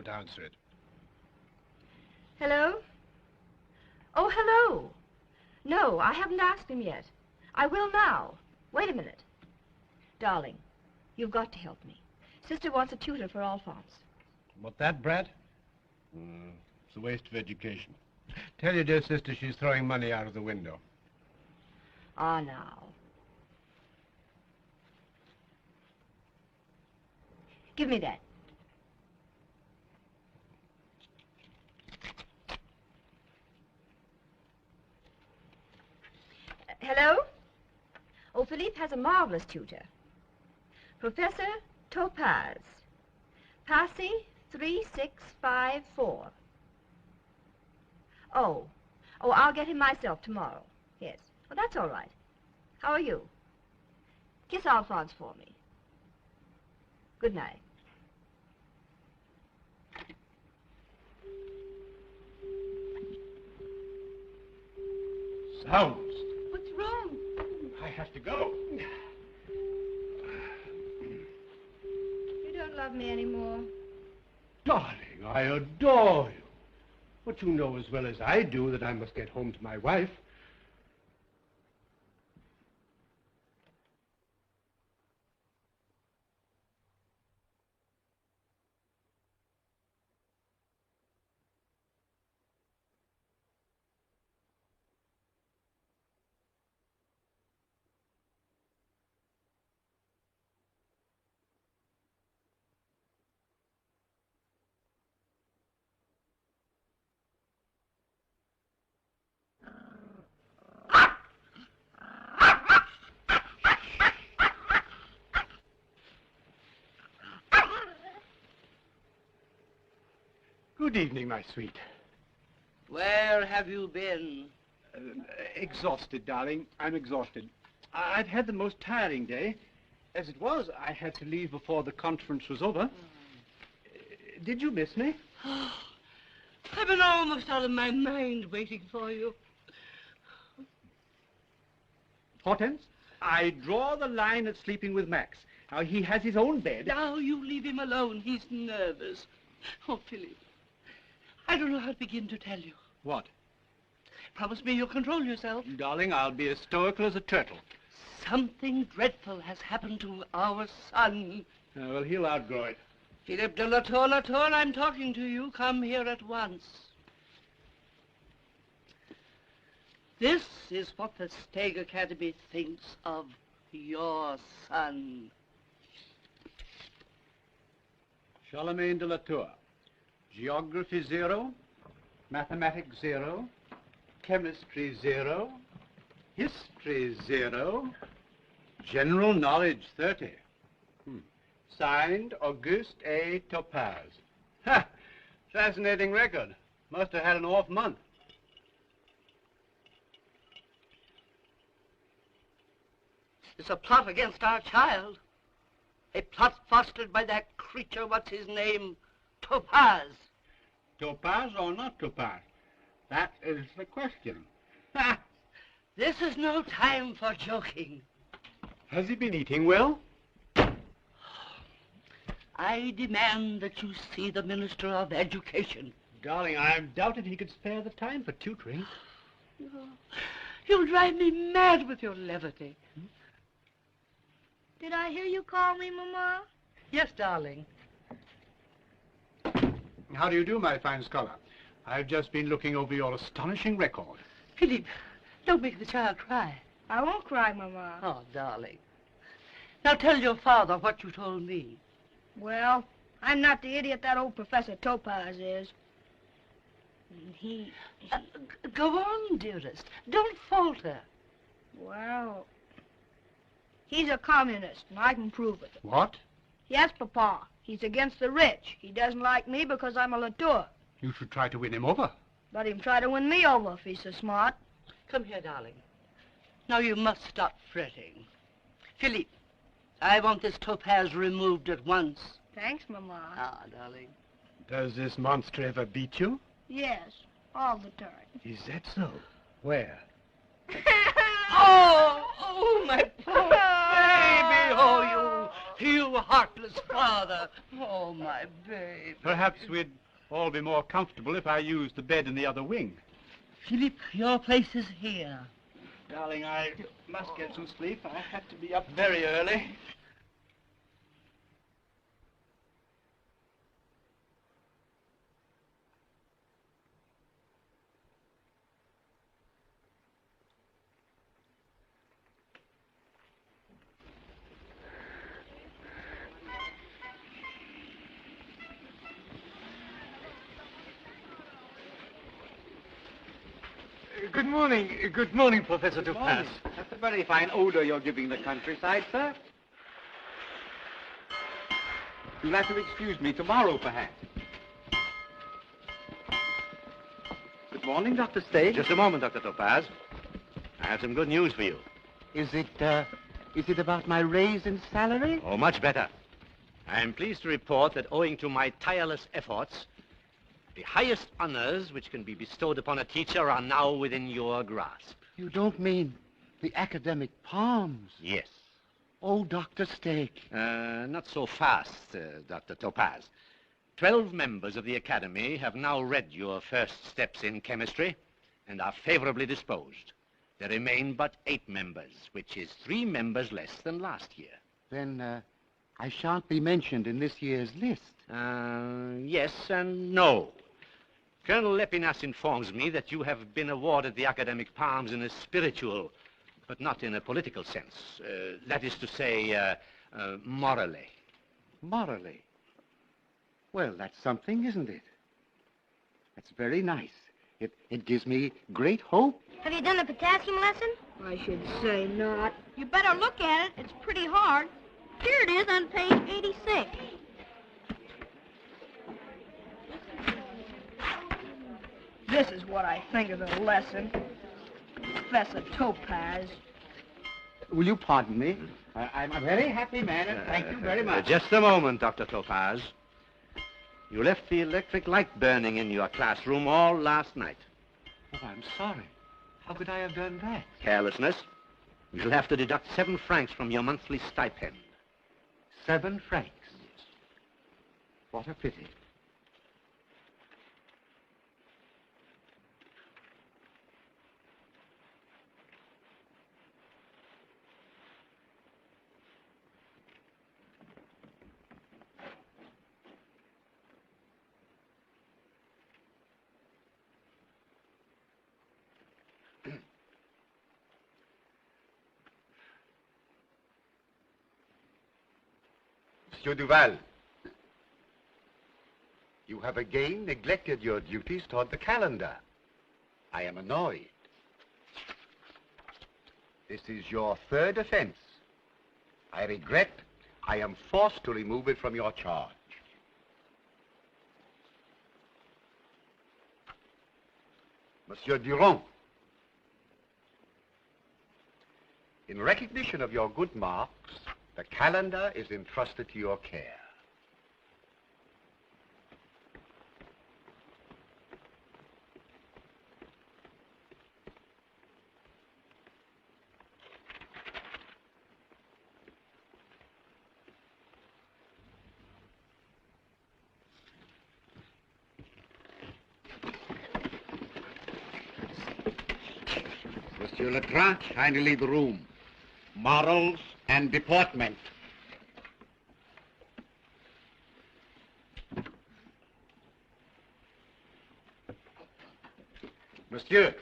won't answer it. Hello? Oh, hello. No, I haven't asked him yet. I will now. Wait a minute. Darling, you've got to help me. Sister wants a tutor for Alphonse. What, that brat? It's a waste of education. Tell your dear sister she's throwing money out of the window. Ah, now. Give me that. Hello? Oh, Philippe has a marvelous tutor. Professor Topaze. Passy 3654. Oh, I'll get him myself tomorrow. Yes. Well, that's all right. How are you? Kiss Alphonse for me. Good night. Sounds. What's wrong? I have to go. You don't love me anymore. Darling, I adore you. But you know as well as I do that I must get home to my wife. Good evening, my sweet. Where have you been? Exhausted, darling. I'm exhausted. I've had the most tiring day. As it was, I had to leave before the conference was over. Did you miss me? I've been almost out of my mind waiting for you. Hortense, I draw the line at sleeping with Max. Now, he has his own bed. Now you leave him alone. He's nervous. Oh, Philip, I don't know how to begin to tell you. What? Promise me you'll control yourself. Darling, I'll be as stoical as a turtle. Something dreadful has happened to our son. Well, he'll outgrow it. Philip de Latour, I'm talking to you. Come here at once. This is what the Steg Academy thinks of your son. Charlemagne de Latour. Geography 0, mathematics 0, chemistry 0, history 0, general knowledge 30. Signed, Auguste A. Topaze. Ha! Fascinating record. Must have had an off month. It's a plot against our child. A plot fostered by that creature, what's his name? Topaze. Topaze or not Topaze? That is the question. Ha! This is no time for joking. Has he been eating well? I demand that you see the Minister of Education. Darling, I doubted he could spare the time for tutoring. Oh, you'll drive me mad with your levity. Did I hear you call me, Mama? Yes, darling. How do you do, my fine scholar? I've just been looking over your astonishing record. Philippe, don't make the child cry. I won't cry, Mama. Oh, darling. Now tell your father what you told me. Well, I'm not the idiot that old Professor Topaze is. Go on, dearest. Don't falter. Well, he's a communist, and I can prove it. What? Yes, Papa. He's against the rich. He doesn't like me because I'm a Latour. You should try to win him over. Let him try to win me over if he's so smart. Come here, darling. Now you must stop fretting. Philippe, I want this Topaze removed at once. Thanks, Mama. Ah, darling. Does this monster ever beat you? Yes, all the time. Is that so? Where? Oh, my poor baby. Oh, you You heartless father. Oh, my babe. Perhaps we'd all be more comfortable if I used the bed in the other wing. Philip, your place is here. Darling, I must get some sleep. I have to be up very early. Good morning, Professor Topaze. That's a very fine odor you're giving the countryside, sir. You'll have to excuse me tomorrow, perhaps. Good morning, Dr. Stage. Just a moment, Dr. Topaze. I have some good news for you. Is it about my raise in salary? Oh, much better. I am pleased to report that owing to my tireless efforts, the highest honors which can be bestowed upon a teacher are now within your grasp. You don't mean the academic palms? Yes. Oh, Dr. Stake. Not so fast, Dr. Topaze. 12 members of the Academy have now read your first steps in chemistry and are favorably disposed. There remain but 8 members, which is 3 members less than last year. Then, I shan't be mentioned in this year's list. Yes and no. Colonel Lepinas informs me that you have been awarded the academic palms in a spiritual, but not in a political sense. That is to say, morally. Morally? Well, that's something, isn't it? That's very nice. It gives me great hope. Have you done the potassium lesson? I should say not. You better look at it. It's pretty hard. Here it is on page 86. This is what I think of the lesson. Professor Topaze. Will you pardon me? I'm a very happy man, and thank you very much. Just a moment, Dr. Topaze. You left the electric light burning in your classroom all last night. Oh, I'm sorry. How could I have done that? Carelessness. You'll have to deduct 7 francs from your monthly stipend. 7 francs. What a pity. Monsieur Duval, you have again neglected your duties toward the calendar. I am annoyed. This is your 3rd offense. I regret I am forced to remove it from your charge. Monsieur Durand, in recognition of your good marks, the calendar is entrusted to your care. Monsieur Legrand, kindly leave the room. Morals and deportment. Monsieur,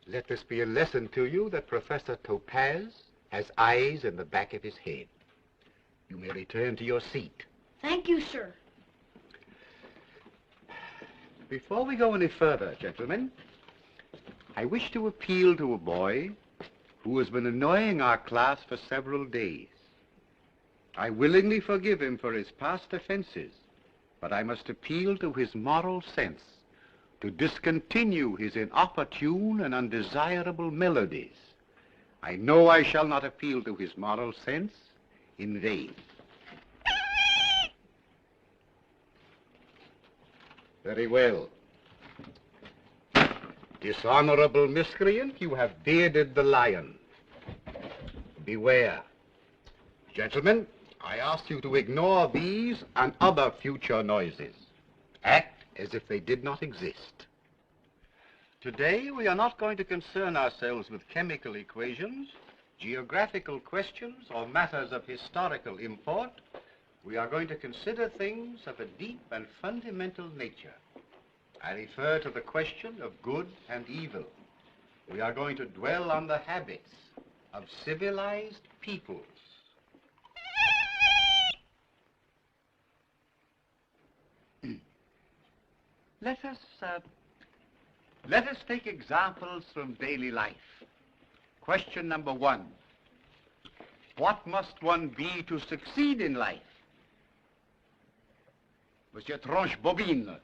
let this be a lesson to you that Professor Topaze has eyes in the back of his head. You may return to your seat. Thank you, sir. Before we go any further, gentlemen, I wish to appeal to a boy who has been annoying our class for several days. I willingly forgive him for his past offenses, but I must appeal to his moral sense to discontinue his inopportune and undesirable melodies. I know I shall not appeal to his moral sense in vain. Very well. Dishonorable miscreant, you have bearded the lion. Beware. Gentlemen, I ask you to ignore these and other future noises. Act as if they did not exist. Today, we are not going to concern ourselves with chemical equations, geographical questions, or matters of historical import. We are going to consider things of a deep and fundamental nature. I refer to the question of good and evil. We are going to dwell on the habits of civilized peoples. Let us take examples from daily life. Question number 1. What must one be to succeed in life? Monsieur Tranche-Bobine.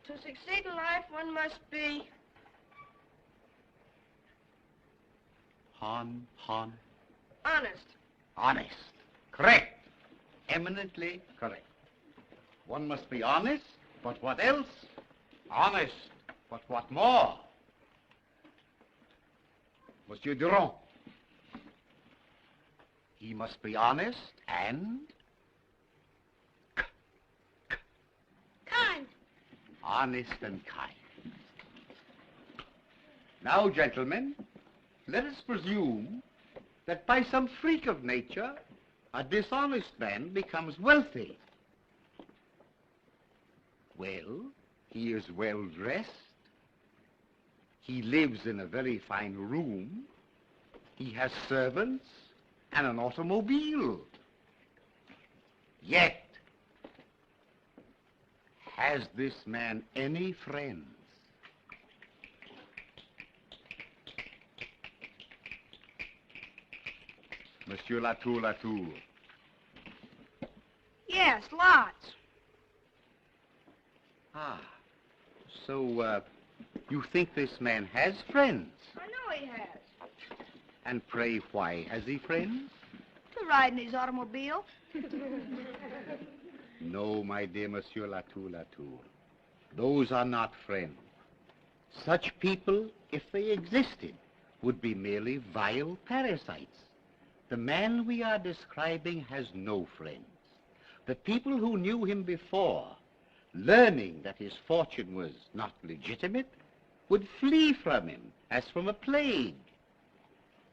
To succeed in life, one must be... Han. honest. Honest. Correct. Eminently correct. One must be honest, but what else? Honest, but what more? Monsieur Durand. He must be honest and... Kind. honest and kind. Now, gentlemen, let us presume that by some freak of nature, a dishonest man becomes wealthy. Well, he is well dressed. He lives in a very fine room. He has servants and an automobile. Yet, has this man any friends? Monsieur Latour. Yes, lots. Ah, so, you think this man has friends? I know he has. And pray, why has he friends? To ride in his automobile. No, my dear Monsieur Latour. Those are not friends. Such people, if they existed, would be merely vile parasites. The man we are describing has no friends. The people who knew him before, learning that his fortune was not legitimate, would flee from him as from a plague.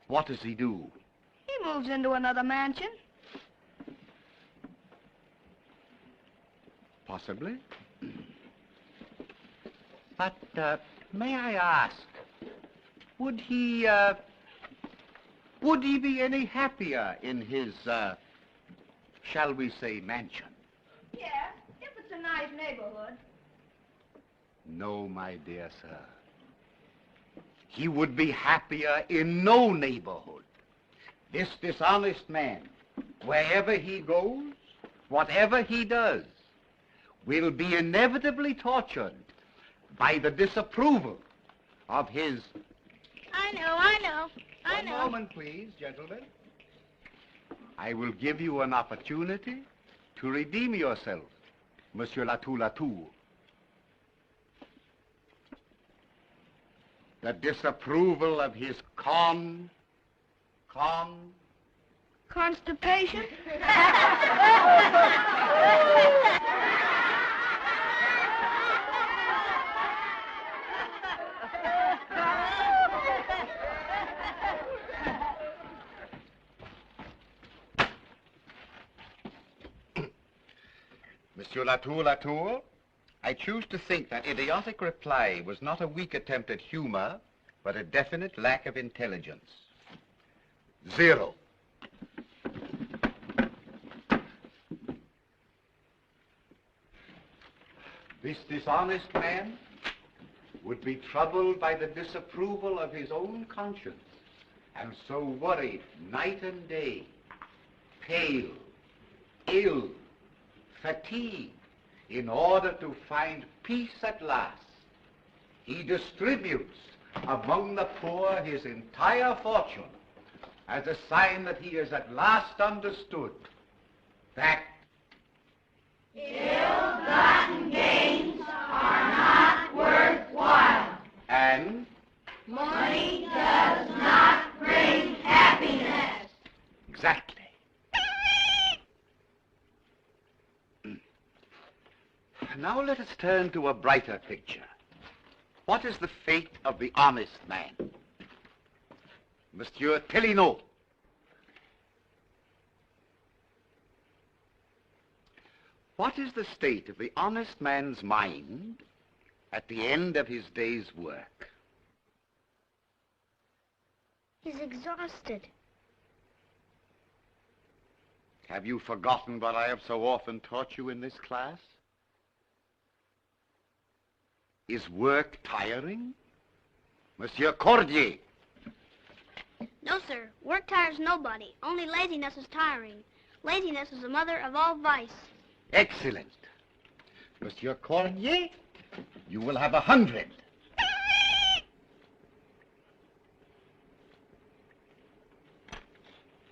What does he do? He moves into another mansion. Possibly. But, may I ask, would he be any happier in his, shall we say, mansion? Yes, if it's a nice neighborhood. No, my dear sir. He would be happier in no neighborhood. This dishonest man, wherever he goes, whatever he does, will be inevitably tortured by the disapproval of his... I know. One moment, please, gentlemen. I will give you an opportunity to redeem yourself, Monsieur Latour. The disapproval of his Constipation? Monsieur Latour, I choose to think that idiotic reply was not a weak attempt at humor, but a definite lack of intelligence. 0. This dishonest man would be troubled by the disapproval of his own conscience, and so worried night and day, pale, ill, fatigued, in order to find peace at last. He distributes among the poor his entire fortune as a sign that he is at last understood that Ill-gotten gains are not worthwhile. and Money does not bring happiness. exactly. Now let us turn to a brighter picture. What is the fate of the honest man? Monsieur Télinault. What is the state of the honest man's mind at the end of his day's work? He's exhausted. Have you forgotten what I have so often taught you in this class? Is work tiring? Monsieur Cordier. No, sir. Work tires nobody. Only laziness is tiring. Laziness is the mother of all vice. Excellent. Monsieur Cordier, you will have 100.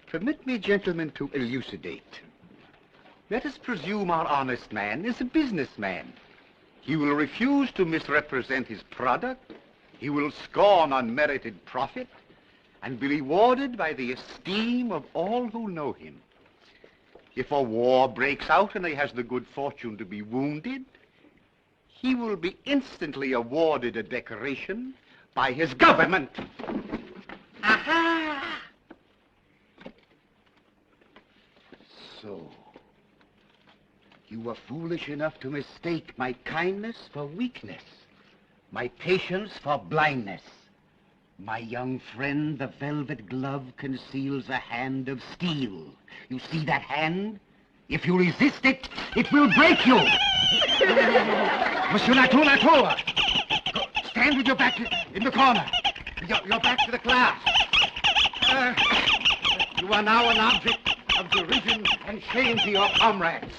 Permit me, gentlemen, to elucidate. Let us presume our honest man is a businessman. He will refuse to misrepresent his product. He will scorn unmerited profit and be rewarded by the esteem of all who know him. If a war breaks out and he has the good fortune to be wounded, he will be instantly awarded a decoration by his government. Aha! So, you were foolish enough to mistake my kindness for weakness, my patience for blindness. My young friend, the velvet glove conceals a hand of steel. You see that hand? If you resist it, it will break you. Monsieur Latour, stand with your back in the corner. Your back to the class. You are now an object of derision and shame to your comrades.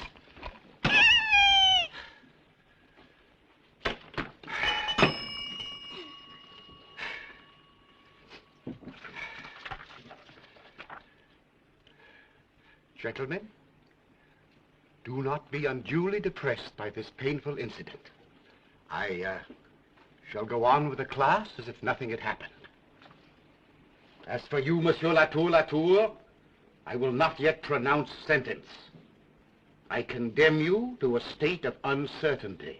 Gentlemen, do not be unduly depressed by this painful incident. I shall go on with the class as if nothing had happened. As for you, Monsieur Latour, I will not yet pronounce sentence. I condemn you to a state of uncertainty.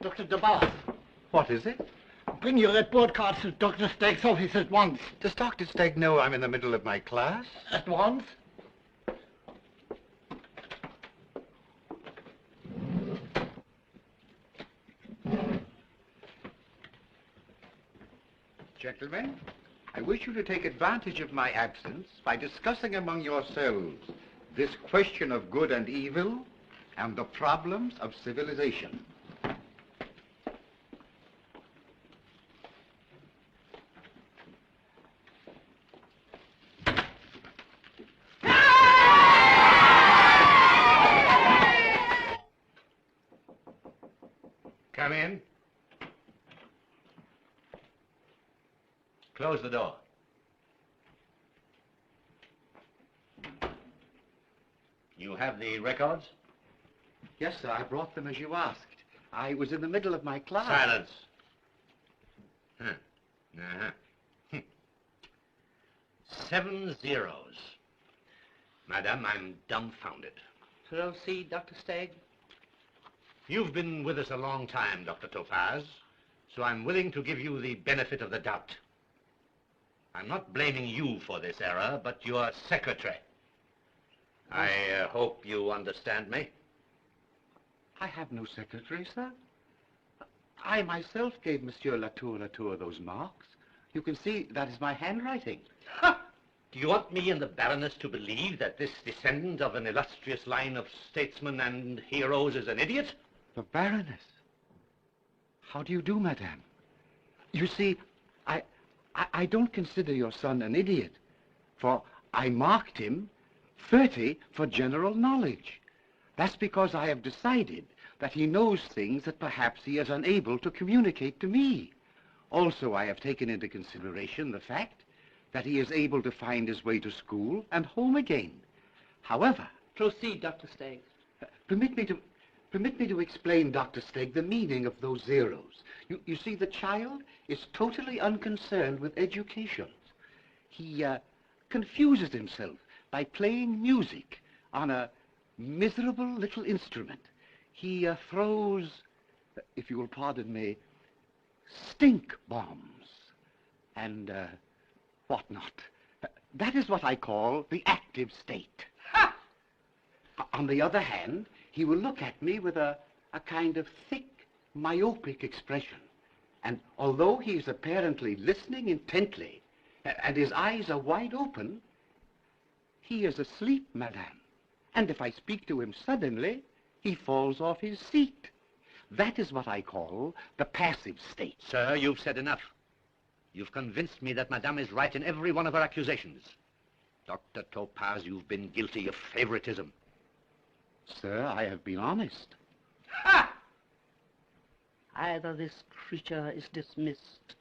Dr. Topaze, What is it? bring your report cards to Dr. Stegg's office at once. Does Dr. Stegg know I'm in the middle of my class? At once? Gentlemen, I wish you to take advantage of my absence by discussing among yourselves this question of good and evil and the problems of civilization. Come in. Close the door. You have the records? Yes, sir, I brought them as you asked. I was in the middle of my class. Silence. Huh. Uh-huh. 7 zeros. Madam, I'm dumbfounded. Proceed, Dr. Stegg. You've been with us a long time, Dr. Topaze, so I'm willing to give you the benefit of the doubt. I'm not blaming you for this error, but your secretary. I hope you understand me. I have no secretary, sir. I myself gave Monsieur Latour those marks. You can see that is my handwriting. Ha! Do you want me and the Baroness to believe that this descendant of an illustrious line of statesmen and heroes is an idiot? The Baroness? How do you do, madame? You see, I don't consider your son an idiot, for I marked him 30 for general knowledge. That's because I have decided that he knows things that perhaps he is unable to communicate to me. Also, I have taken into consideration the fact that he is able to find his way to school and home again. However... Proceed, Dr. Stegg. Permit me to explain, Dr. Stegg, the meaning of those zeros. You see, the child is totally unconcerned with education. He confuses himself by playing music on a miserable little instrument. He throws, if you will pardon me, stink bombs and whatnot. That is what I call the active state. Ha! On the other hand, he will look at me with a kind of thick, myopic expression. And although he is apparently listening intently, and his eyes are wide open, he is asleep, madame. And if I speak to him suddenly, he falls off his seat. That is what I call the passive state. Sir, you've said enough. You've convinced me that Madame is right in every one of her accusations. Dr. Topaze, you've been guilty of favoritism. Sir, I have been honest. Ha! Either this creature is dismissed,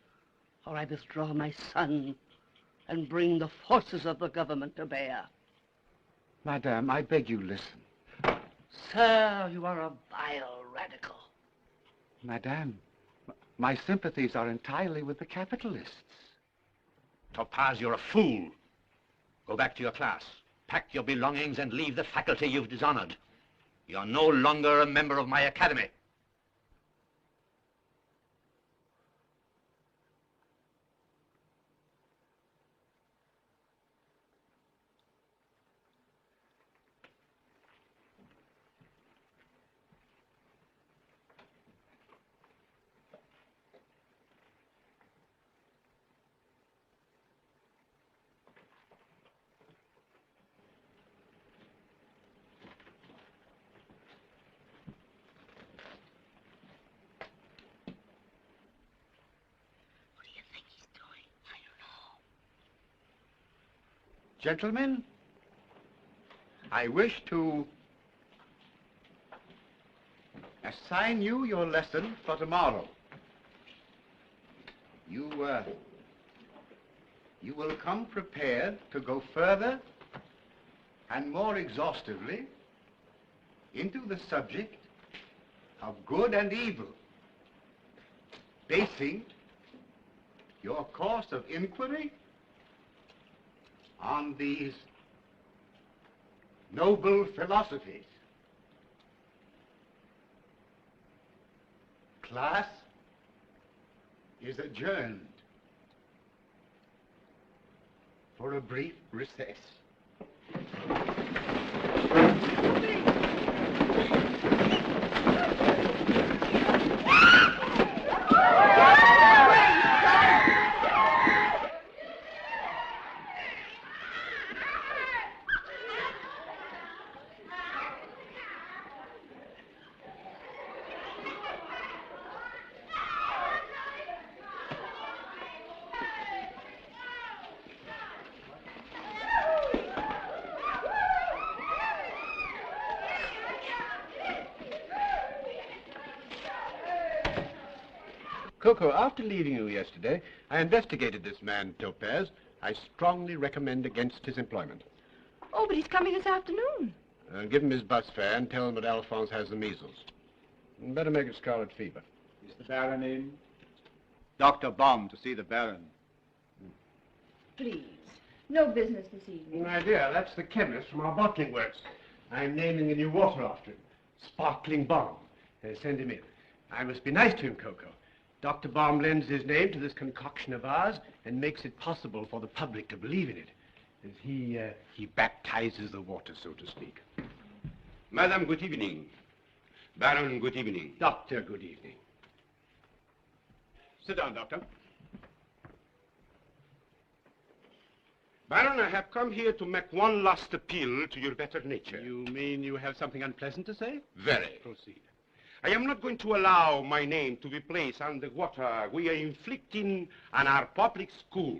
or I withdraw my son and bring the forces of the government to bear. Madame, I beg you listen. Sir, you are a vile radical. Madame, my sympathies are entirely with the capitalists. Topaze, you're a fool. Go back to your class. Pack your belongings and leave the faculty you've dishonored. You're no longer a member of my academy. Gentlemen, I wish to assign you your lesson for tomorrow. You will come prepared to go further and more exhaustively into the subject of good and evil, basing your course of inquiry on these noble philosophies. Class is adjourned for a brief recess. Coco, after leaving you yesterday, I investigated this man, Topaze. I strongly recommend against his employment. Oh, but he's coming this afternoon. Give him his bus fare and tell him that Alphonse has the measles. Better make it scarlet fever. Is the Baron in? Dr. Baum to see the Baron. Please. No business this evening. My dear, that's the chemist from our bottling works. I'm naming a new water after him. Sparkling Baum. Send him in. I must be nice to him, Coco. Dr. Baum lends his name to this concoction of ours and makes it possible for the public to believe in it. As he baptizes the water, so to speak. Madam, good evening. Baron, good evening. Doctor, good evening. Sit down, Doctor. Baron, I have come here to make one last appeal to your better nature. You mean you have something unpleasant to say? Very. Proceed. I am not going to allow my name to be placed on the water we are inflicting on our public schools.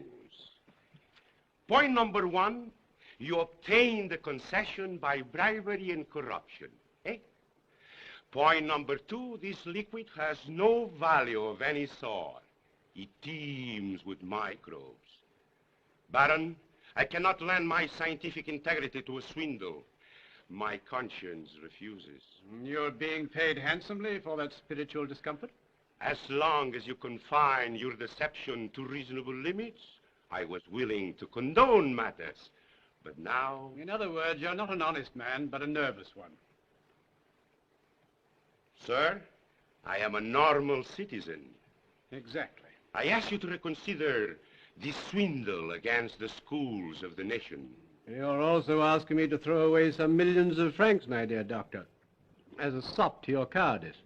Point number one, you obtain the concession by bribery and corruption. Eh? Point number two, this liquid has no value of any sort. It teems with microbes. Baron, I cannot lend my scientific integrity to a swindle. My conscience refuses. You're being paid handsomely for that spiritual discomfort? As long as you confine your deception to reasonable limits, I was willing to condone matters. But now... In other words, you're not an honest man, but a nervous one. Sir, I am a normal citizen. Exactly. I ask you to reconsider this swindle against the schools of the nation. You're also asking me to throw away some millions of francs, my dear doctor, as a sop to your cowardice.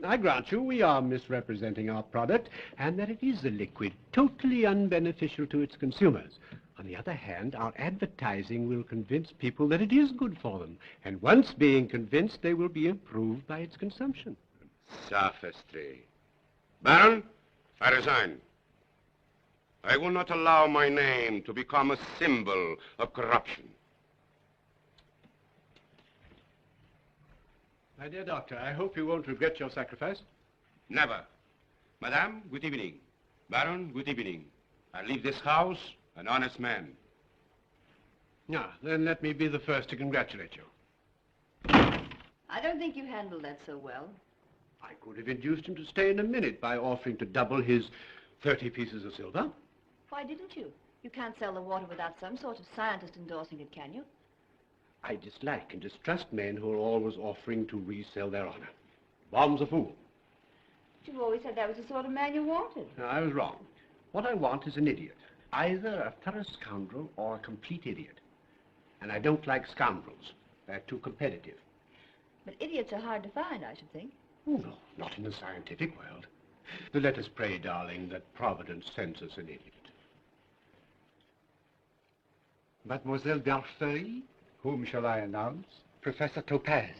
I grant you we are misrepresenting our product, and that it is a liquid totally unbeneficial to its consumers. On the other hand, our advertising will convince people that it is good for them, and once being convinced, they will be improved by its consumption. Sophistry. Baron, I resign. I will not allow my name to become a symbol of corruption. My dear doctor, I hope you won't regret your sacrifice. Never. Madame, good evening. Baron, good evening. I leave this house an honest man. Ah, then let me be the first to congratulate you. I don't think you handled that so well. I could have induced him to stay in a minute by offering to double his 30 pieces of silver. Why didn't you? You can't sell the water without some sort of scientist endorsing it, can you? I dislike and distrust men who are always offering to resell their honor. Baum's a fool. But you've always said that was the sort of man you wanted. No, I was wrong. What I want is an idiot. Either a thorough scoundrel or a complete idiot. And I don't like scoundrels. They're too competitive. But idiots are hard to find, I should think. Oh, no, not in the scientific world. But let us pray, darling, that Providence sends us an idiot. Mademoiselle Darfeuille, whom shall I announce? Professor Topaze.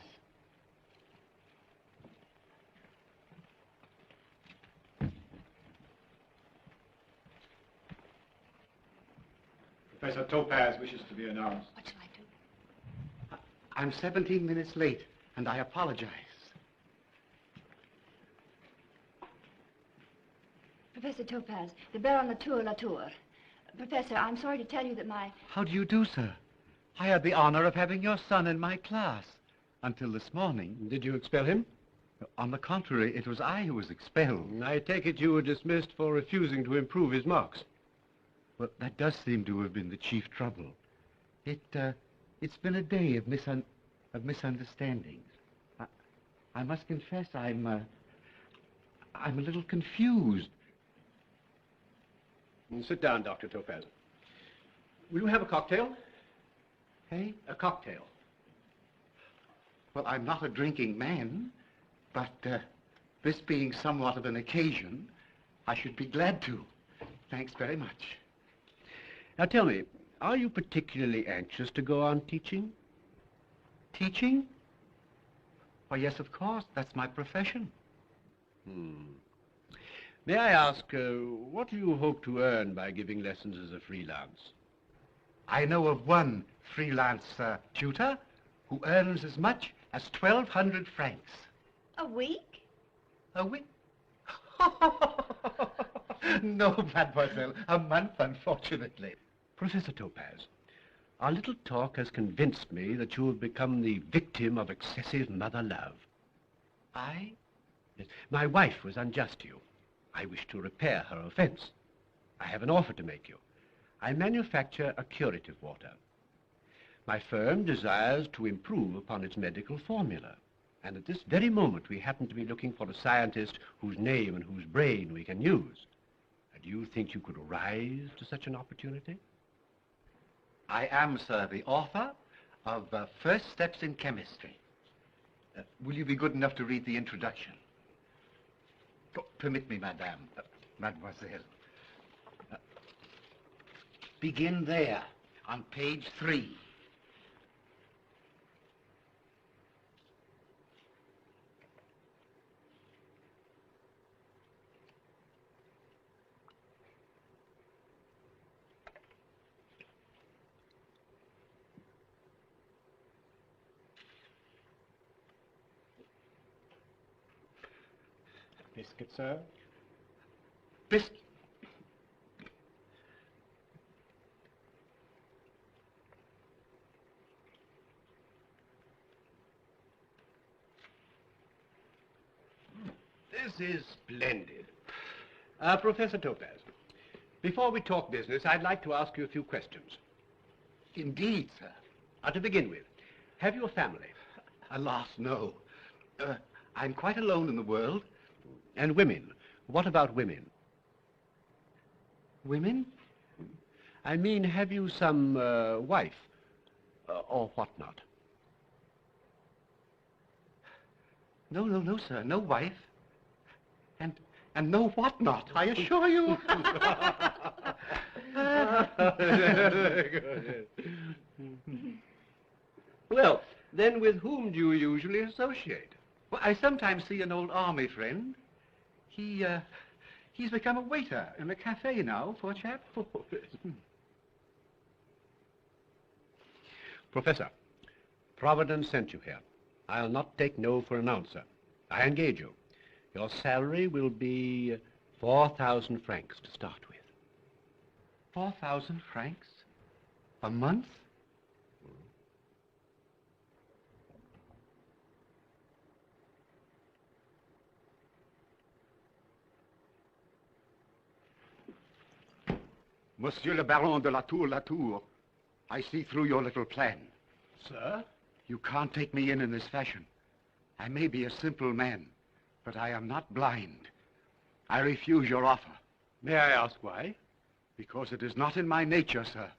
Professor Topaze wishes to be announced. What shall I do? I'm 17 minutes late, and I apologize. Professor Topaze, the Baron Latour. Professor, I'm sorry to tell you that my... How do you do, sir? I had the honor of having your son in my class until this morning. Did you expel him? On the contrary, it was I who was expelled. I take it you were dismissed for refusing to improve his marks. Well, that does seem to have been the chief trouble. It's been a day of misunderstandings. I must confess I'm a little confused. Sit down, Dr. Topaze. Will you have a cocktail? Hey? A cocktail. Well, I'm not a drinking man, but this being somewhat of an occasion, I should be glad to. Thanks very much. Now tell me, are you particularly anxious to go on teaching? Teaching? Why, yes, of course. That's my profession. May I ask, what do you hope to earn by giving lessons as a freelance? I know of one freelance tutor who earns as much as 1,200 francs. A week? A week? No, mademoiselle, a month, unfortunately. Professor Topaze, our little talk has convinced me that you have become the victim of excessive mother love. I? Yes, my wife was unjust to you. I wish to repair her offense. I have an offer to make you. I manufacture a curative water. My firm desires to improve upon its medical formula. And at this very moment, we happen to be looking for a scientist whose name and whose brain we can use. Do you think you could rise to such an opportunity? I am, sir, the author of First Steps in Chemistry. Will you be good enough to read the introduction? Oh, permit me, madame, mademoiselle. Begin there, on page 3. Biscuit, sir? Biscuit. This is splendid. Professor Topaze, Before we talk business, I'd like to ask you a few questions. Indeed, sir. To begin with, have you a family? Alas, no. I'm quite alone in the world. And women? What about women? Women? I mean, have you some wife or whatnot? No, sir. No wife. And no whatnot, I assure you. Well, then with whom do you usually associate? Well, I sometimes see an old army friend. He's become a waiter in a cafe now, poor chap. Professor, Providence sent you here. I'll not take no for an answer. I engage you. Your salary will be 4,000 francs to start with. 4,000 francs? A month? Monsieur le Baron de Latour, I see through your little plan. Sir? You can't take me in this fashion. I may be a simple man, but I am not blind. I refuse your offer. May I ask why? Because it is not in my nature, sir,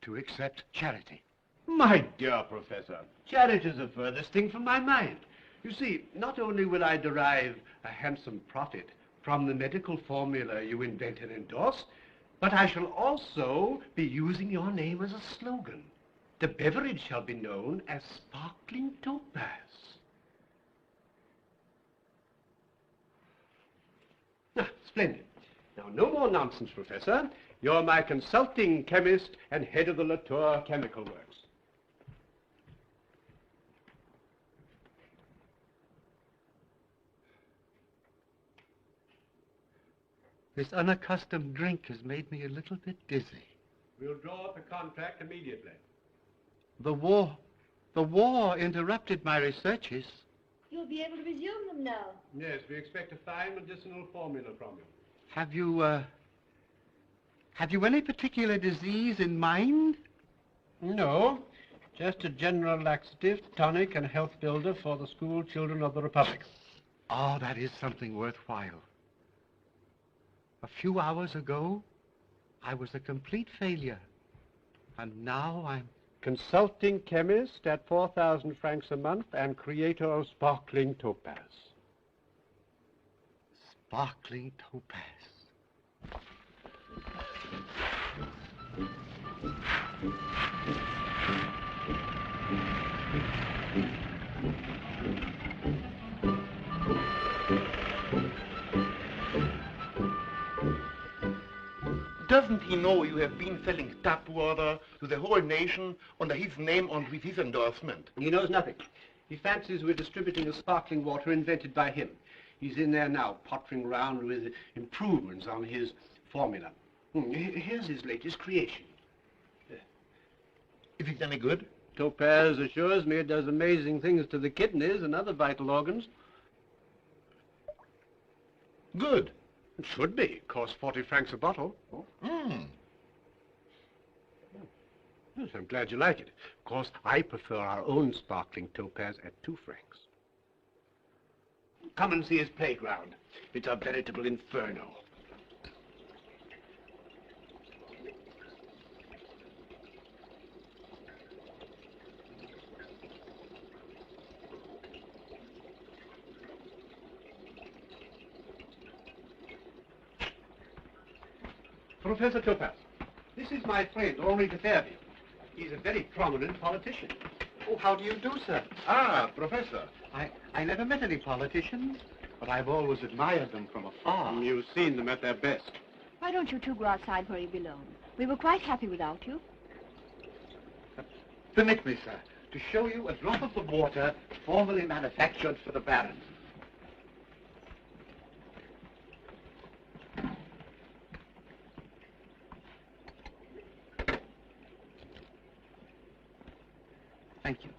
to accept charity. My dear Professor, charity is the furthest thing from my mind. You see, not only will I derive a handsome profit from the medical formula you invent and endorse, but I shall also be using your name as a slogan. The beverage shall be known as Sparkling Topaze. Splendid. Now, no more nonsense, Professor. You're my consulting chemist and head of the Latour Chemical Works. This unaccustomed drink has made me a little bit dizzy. We'll draw up a contract immediately. The war interrupted my researches. You'll be able to resume them now. Yes, we expect a fine medicinal formula from you. Have you any particular disease in mind? No, just a general laxative, tonic, and health builder for the school children of the Republic. Oh, that is something worthwhile. A few hours ago, I was a complete failure. And now I'm... Consulting chemist at 4,000 francs a month and creator of Sparkling Topaze. Sparkling Topaze. Doesn't he know you have been selling tap water to the whole nation under his name and with his endorsement? He knows nothing. He fancies we're distributing a sparkling water invented by him. He's in there now, pottering around with improvements on his formula. Here's his latest creation. Is it any good? Topaze assures me it does amazing things to the kidneys and other vital organs. Good. It should be. It costs 40 francs a bottle. Yes, I'm glad you like it. Of course, I prefer our own sparkling Topaze at 2 francs. Come and see his playground. It's a veritable inferno. Professor Topaze, this is my friend, Henri de Fairview. He's a very prominent politician. Oh, how do you do, sir? Ah, Professor. I never met any politicians, but I've always admired them from afar. You've seen them at their best. Why don't you two go outside where you belong? We were quite happy without you. Permit me, sir, to show you a drop of the water formerly manufactured for the Baron. Thank you.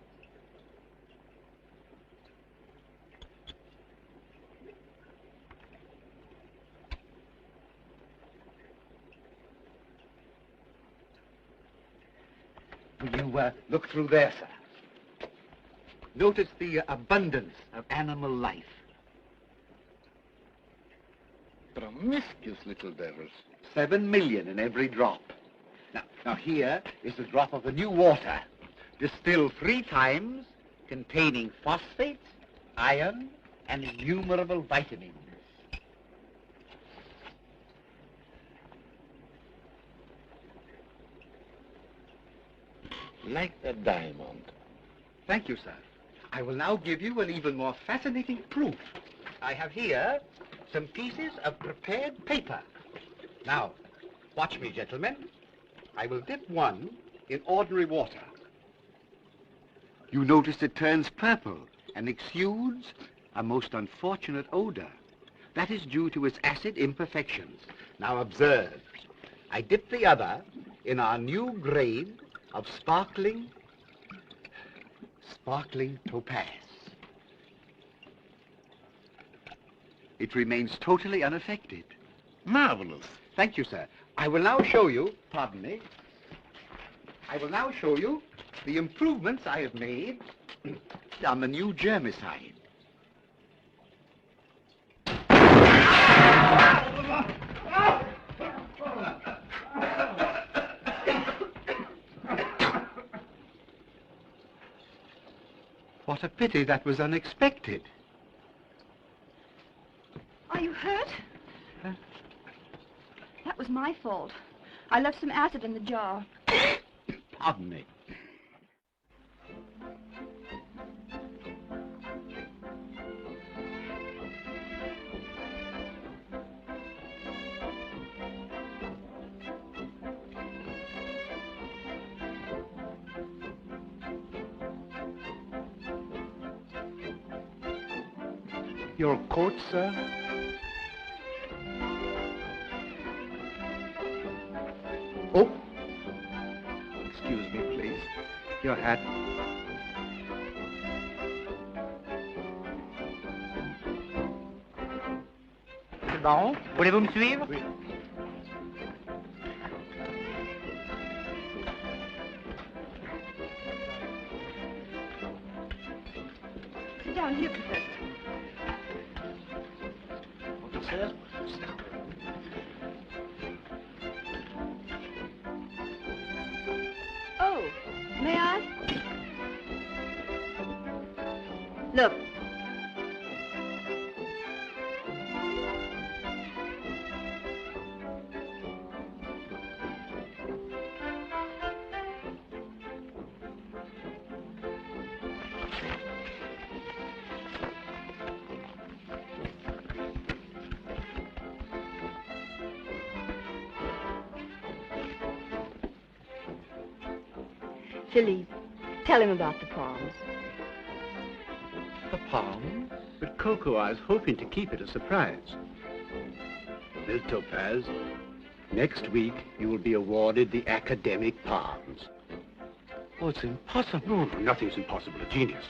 Will you look through there, sir? Notice the abundance of animal life. Promiscuous little devils. 7 million in every drop. Now here is the drop of the new water, distilled 3 times, containing phosphates, iron, and innumerable vitamins. Like a diamond. Thank you, sir. I will now give you an even more fascinating proof. I have here some pieces of prepared paper. Now, watch me, gentlemen. I will dip one in ordinary water. You notice it turns purple and exudes a most unfortunate odor. That is due to its acid imperfections. Now observe. I dip the other in our new grade of sparkling topaz. It remains totally unaffected. Marvelous. Thank you, sir. I will now show you, pardon me, I will now show you the improvements I have made on the new germicide. What a pity that was unexpected. Are you hurt? That was my fault. I left some acid in the jar. Pardon me. Your coat, sir? Oh, excuse me, please. Your hat. Monsieur le baron, voulez-vous me suivre? Oui. Sit down here, Professor. Sir? Oh, may I? Look. Philippe, tell him about the palms. The palm? But Coco, I was hoping to keep it a surprise. Miss Topaze, next week you will be awarded the academic palms. Oh, it's impossible. No, nothing's impossible. A genius.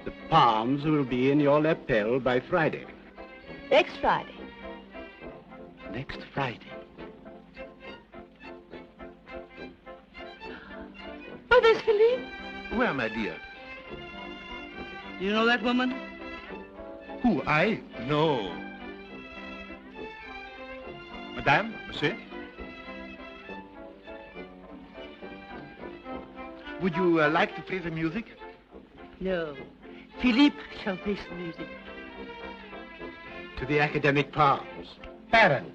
The palms will be in your lapel by Friday. Next Friday. Next Friday. Oh, there's Philippe. Where, my dear? Do you know that woman? Who, I? No. Madame, monsieur? Would you like to play the music? No. Philippe shall face the music. To the academic palms. Baron.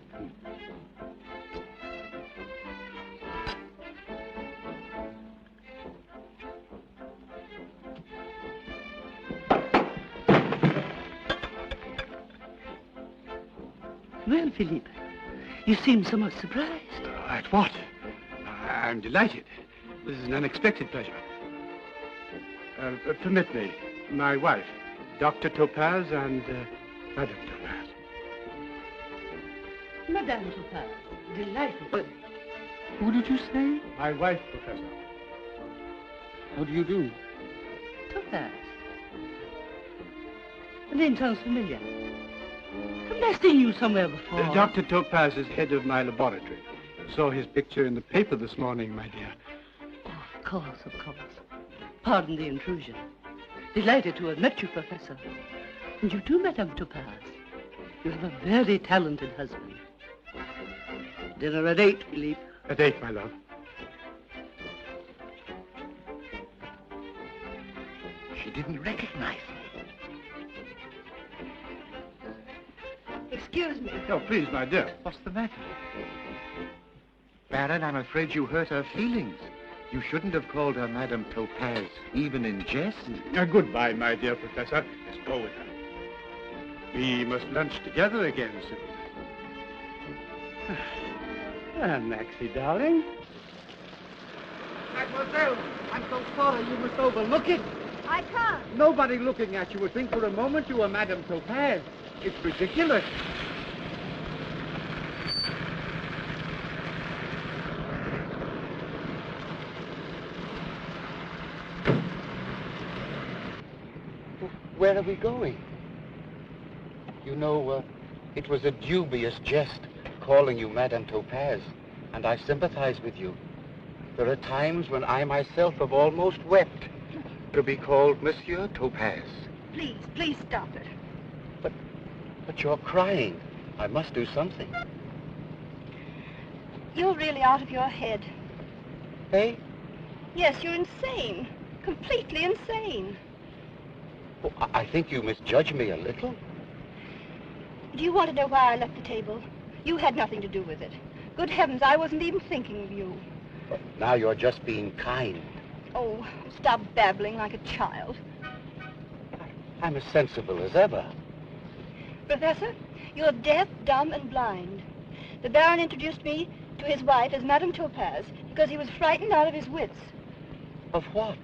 Well, Philippe, you seem somewhat surprised. At what? I'm delighted. This is an unexpected pleasure. Permit me, my wife, Dr. Topaze and Madame Topaze. Madame Topaze, delightful. But who did you say? My wife, Professor. How do you do? Topaze. The name sounds familiar. Haven't I seen you somewhere before? Dr. Topaze is head of my laboratory. Saw his picture in the paper this morning, my dear. course, of course. Pardon the intrusion. Delighted to have met you, Professor. And you too, Madame Topaze. You have a very talented husband. Dinner at 8, Philippe. At 8, my love. She didn't recognize me. Excuse me. Oh, please, my dear. What's the matter? Baron, I'm afraid you hurt her feelings. You shouldn't have called her Madame Topaze, even in jest. Goodbye, my dear Professor. Let's go with her. We must lunch together again soon. Maxie, darling. Mademoiselle, I'm so sorry you must overlook it. I can't. Nobody looking at you would think for a moment you were Madame Topaze. It's ridiculous. Where are we going? You know, it was a dubious jest calling you Madame Topaze, and I sympathize with you. There are times when I myself have almost wept to be called Monsieur Topaze. Please, please stop it. But you're crying. I must do something. You're really out of your head. Hey? Yes, you're insane. Completely insane. Oh, I think you misjudge me a little. Do you want to know why I left the table? You had nothing to do with it. Good heavens, I wasn't even thinking of you. But now you're just being kind. Oh, stop babbling like a child. I'm as sensible as ever. Professor, you're deaf, dumb, and blind. The Baron introduced me to his wife as Madame Topaze because he was frightened out of his wits. Of what?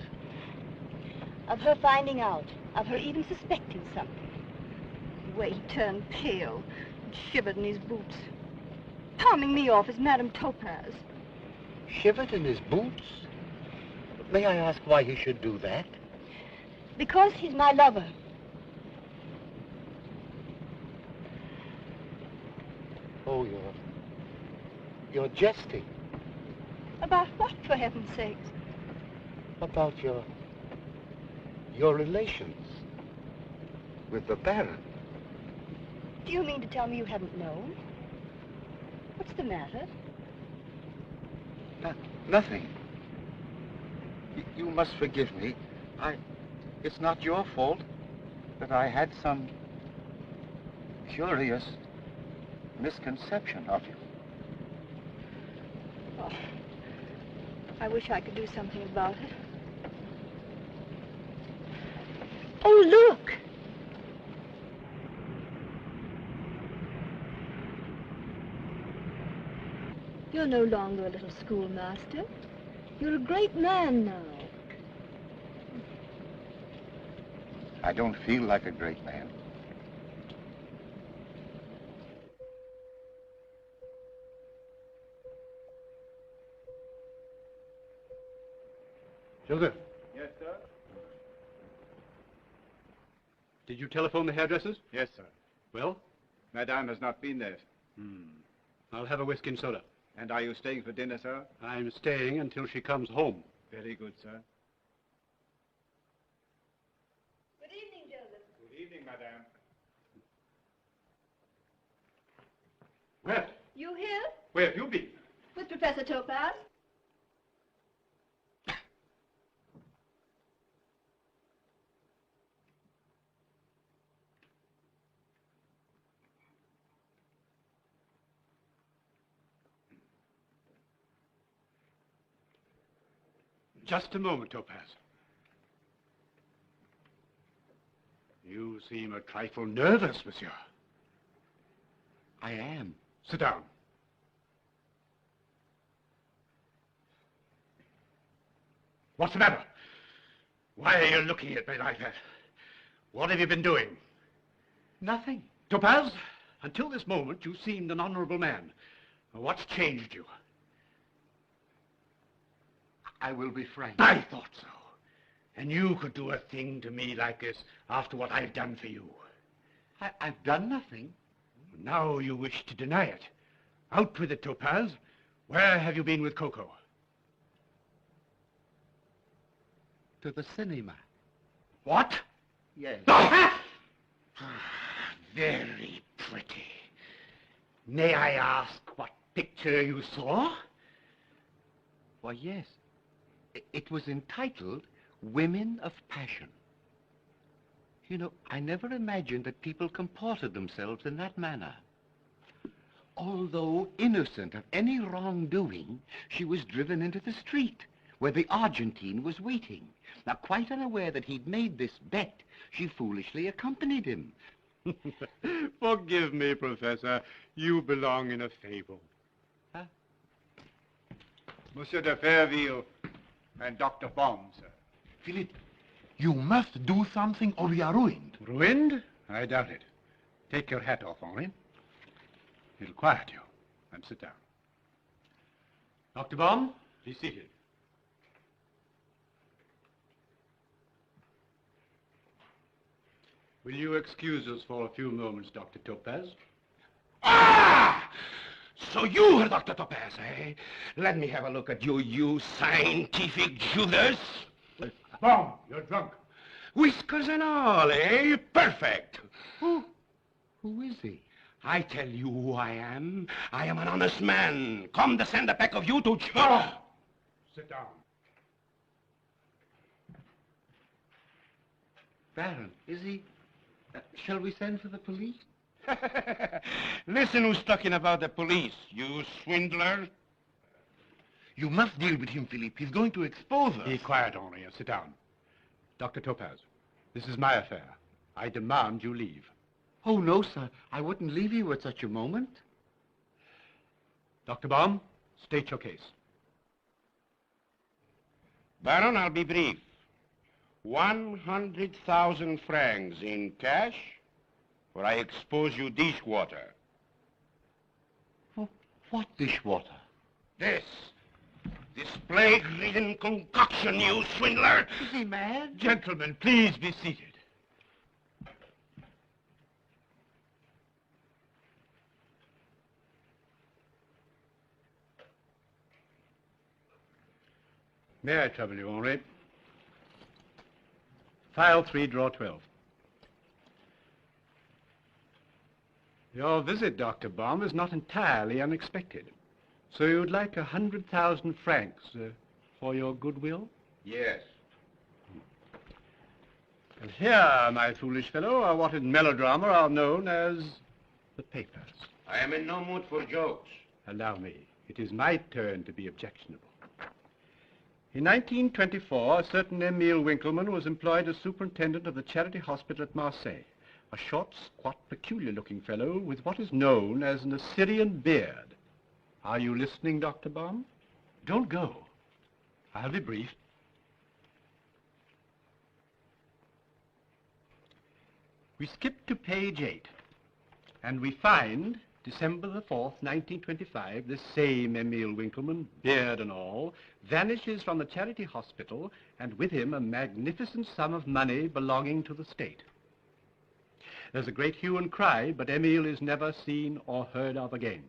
Of her finding out. Of her even suspecting something. The way he turned pale and shivered in his boots. Palming me off as Madame Topaze. Shivered in his boots? May I ask why he should do that? Because he's my lover. Oh, you're jesting. About what, for heaven's sakes? About your relations with the Baron. Do you mean to tell me you haven't known? What's the matter? Nothing. You must forgive me. It's not your fault that I had some curious misconception of you. Oh, I wish I could do something about it. Oh, look! You're no longer a little schoolmaster. You're a great man now. I don't feel like a great man. Joseph, Yes, sir? did you telephone the hairdressers? Yes, sir. Well? Madame has not been there. I'll have a whiskey and soda. And are you staying for dinner, sir? I'm staying until she comes home. Very good, sir. Good evening, Joseph. Good evening, Madame. Well, You here? where have you been? With Professor Topaze? Just a moment, Topaze. You seem a trifle nervous, monsieur. I am. Sit down. What's the matter? Why are you looking at me like that? What have you been doing? Nothing. Topaze, until this moment, you seemed an honorable man. What's changed you? I will be frank. I thought so. And you could do a thing to me like this after what I've done for you. I've done nothing. Now you wish to deny it. Out with it, Topaze. Where have you been with Coco? to the cinema. What? Yes. Very pretty. May I ask what picture you saw? Why, yes. It was entitled Women of Passion. You know, I never imagined that people comported themselves in that manner. Although innocent of any wrongdoing, she was driven into the street where the Argentine was waiting. Now, quite unaware that he'd made this bet, she foolishly accompanied him. Forgive me, Professor. You belong in a fable. Huh? Monsieur de Fairville and Dr. Baum, sir. Philip, you must do something or we are ruined. Ruined? I doubt it. Take your hat off, Henri. It'll quiet you. And sit down. Dr. Baum, be seated. Will you excuse us for a few moments, Dr. Topaze? Ah! So you are Dr. Topaze, eh? Let me have a look at you, you scientific Judas. Baum, you're drunk. Whiskers and all, eh? Perfect. Who is he? I tell you who I am. I am an honest man. Come to send a pack of you to... Sit down. Baron, is he... shall we send for the police? Listen who's talking about the police, you swindler. You must deal with him, Philip. He's going to expose us. Be quiet, Henri, and sit down. Dr. Topaze, this is my affair. I demand you leave. Oh, no, sir. I wouldn't leave you at such a moment. Dr. Baum, state your case. Baron, I'll be brief. 100,000 francs in cash, or I expose you dishwater. Oh, what dishwater? This plague-ridden concoction, you swindler! Is he mad? Gentlemen, please be seated. May I trouble you, Henri? File 3, draw 12. Your visit, Dr. Baum, is not entirely unexpected. So you'd like 100,000 francs for your goodwill? Yes. And here, my foolish fellow, are what in melodrama are known as the papers. I am in no mood for jokes. Allow me. It is my turn to be objectionable. In 1924, a certain Emile Winkleman was employed as superintendent of the charity hospital at Marseille. A short, squat, peculiar-looking fellow with what is known as an Assyrian beard. Are you listening, Dr. Baum? Don't go. I'll be brief. We skip to page 8, and we find December the 4th, 1925, this same Emile Winkleman, beard and all, vanishes from the charity hospital, and with him a magnificent sum of money belonging to the state. There's a great hue and cry, but Emile is never seen or heard of again.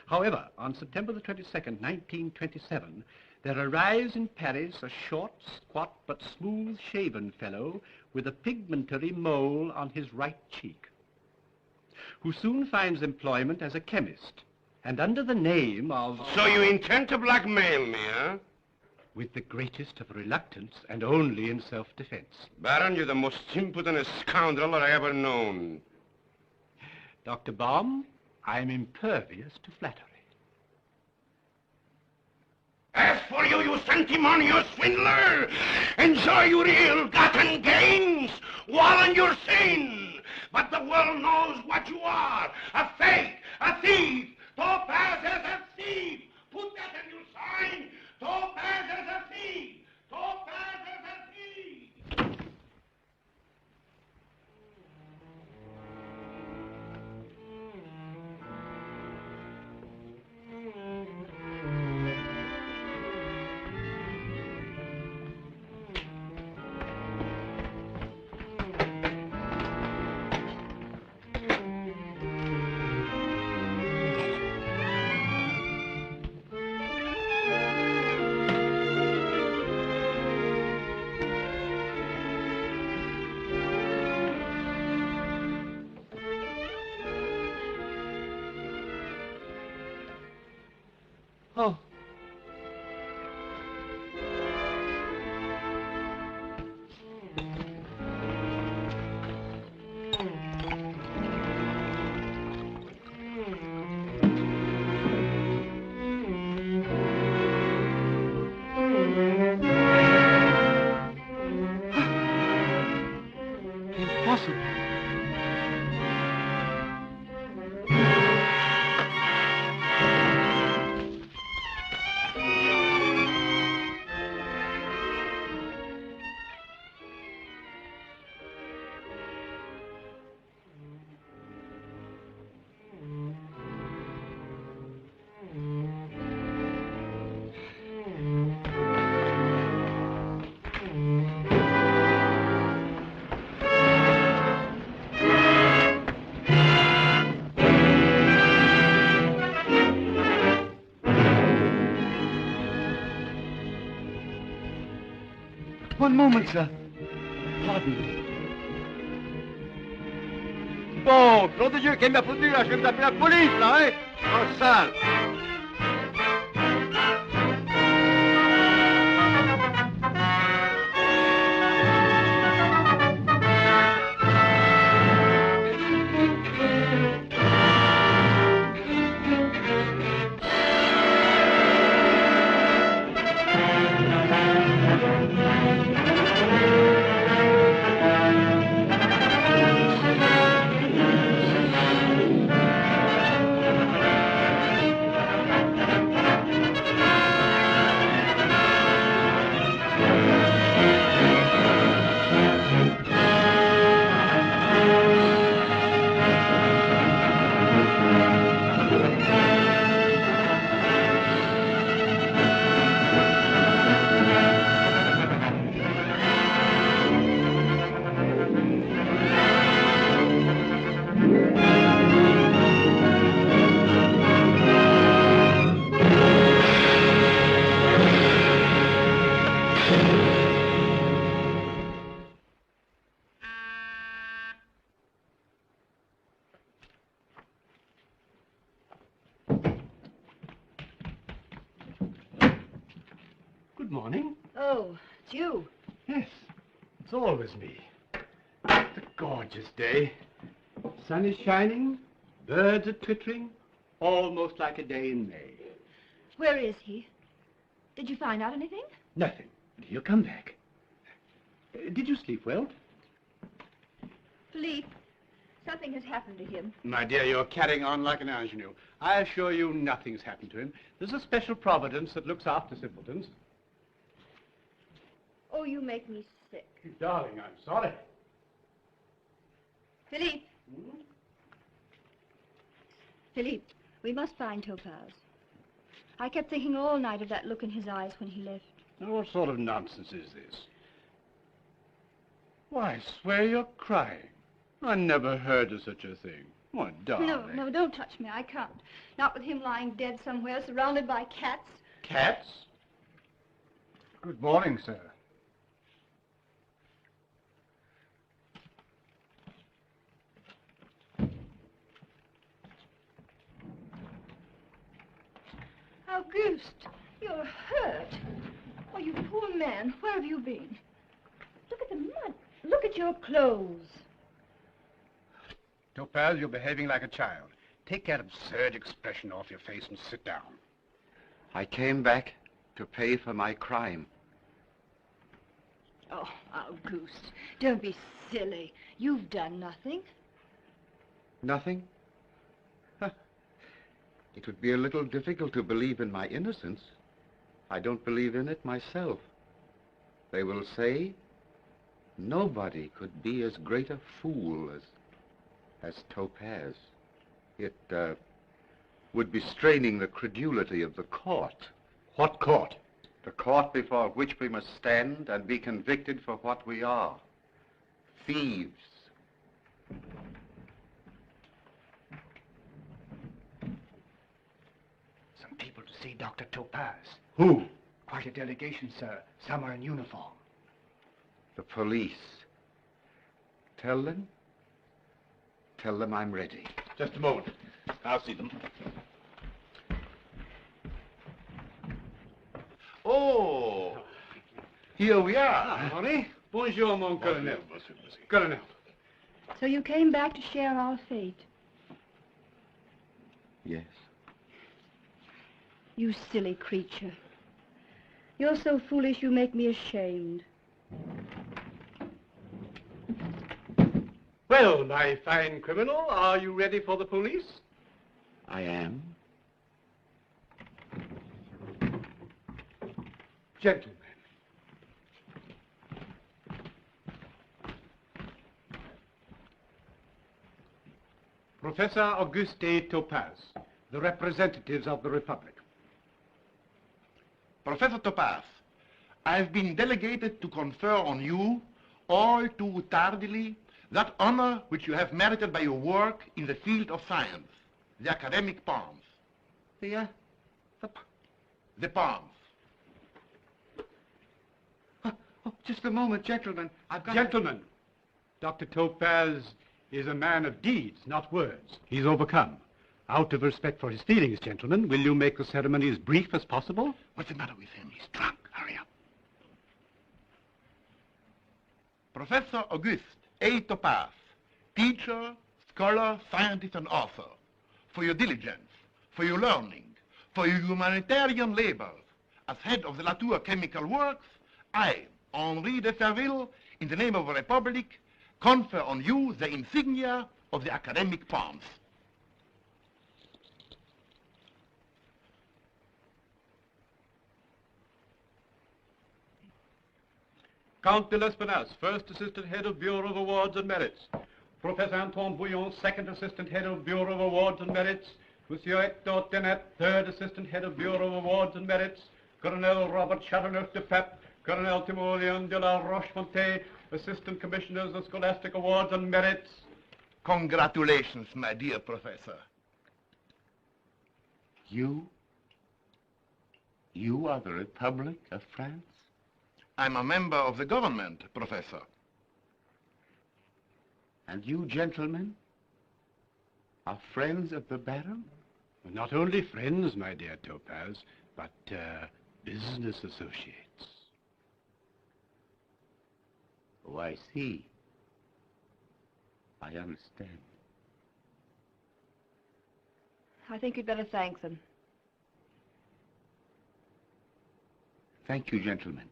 However, on September the 22nd, 1927, there arrives in Paris a short, squat, but smooth-shaven fellow with a pigmentary mole on his right cheek, who soon finds employment as a chemist, and under the name of... So you intend to blackmail me, huh? With the greatest of reluctance and only in self-defense. Baron, you're the most impudent scoundrel that I ever known. Dr. Baum, I'm impervious to flattery. As for you, you sanctimonious swindler, enjoy your ill-gotten gains, wallow in your sin. But the world knows what you are, a fake, a thief. Topaze is a thief. Put that in your sign. Topaze is a thief. Topaze is a thief. Oh. Impossible. One moment, sir. Pardon me. Bon, nom de Dieu, quelle m'a foutu là? Je vais me taper la police, là, hein? Oh, sale! Good morning. Oh, it's you. Yes, it's always me. It's a gorgeous day. Sun is shining, birds are twittering, almost like a day in May. Where is he? Did you find out anything? Nothing. He'll come back. Did you sleep well? Philippe, something has happened to him. My dear, you're carrying on like an ingenue. I assure you nothing's happened to him. There's a special providence that looks after simpletons. Oh, you make me sick. Darling, I'm sorry. Philippe. Philippe, we must find Topaze. I kept thinking all night of that look in his eyes when he left. Now, what sort of nonsense is this? Why, I swear you're crying. I never heard of such a thing. Why, darling. No, don't touch me. I can't. Not with him lying dead somewhere, surrounded by cats. Cats? Good morning, sir. Auguste, you're hurt. Oh, you poor man. Where have you been? Look at the mud. Look at your clothes. Topaze, you're behaving like a child. Take that absurd expression off your face and sit down. I came back to pay for my crime. Oh, Auguste, don't be silly. You've done nothing. Nothing? Huh. It would be a little difficult to believe in my innocence. I don't believe in it myself. They will say nobody could be as great a fool as Topaze. It would be straining the credulity of the court. What court? The court before which we must stand and be convicted for what we are. Thieves. Some people to see Dr. Topaze. Who? Quite a delegation, sir. Some are in uniform. The police. Tell them I'm ready. Just a moment. I'll see them. Oh, here we are. Henri, bonjour, mon colonel. Colonel. So you came back to share our fate. Yes. You silly creature. You're so foolish you make me ashamed. Well, my fine criminal, are you ready for the police? I am. Gentlemen. Professor Auguste Topaze, the representatives of the Republic. Professor Topaze, I've been delegated to confer on you, all too tardily, that honor which you have merited by your work in the field of science, the academic palms. The palms. Oh, just a moment, gentlemen. Gentlemen, Dr. Topaze is a man of deeds, not words. He's overcome. Out of respect for his feelings, gentlemen, will you make the ceremony as brief as possible? What's the matter with him? He's drunk. Hurry up. Professor Auguste A. Topaze, teacher, scholar, scientist, and author, for your diligence, for your learning, for your humanitarian labors, as head of the Latour Chemical Works, I, Henri de Serville, in the name of the Republic, confer on you the insignia of the academic palms. Count de l'Espinasse, First Assistant Head of Bureau of Awards and Merits. Professor Antoine Bouillon, Second Assistant Head of Bureau of Awards and Merits. Monsieur Hector Tenet, Third Assistant Head of Bureau of Awards and Merits. Colonel Robert Chateauneuf de Pep, Colonel Timoleon de la Rochefontaine, Assistant Commissioners of Scholastic Awards and Merits. Congratulations, my dear Professor. You are the Republic of France? I'm a member of the government, Professor. And you, gentlemen, are friends of the Baron? Not only friends, my dear Topaze, but business associates. Oh, I see. I understand. I think you'd better thank them. Thank you, gentlemen.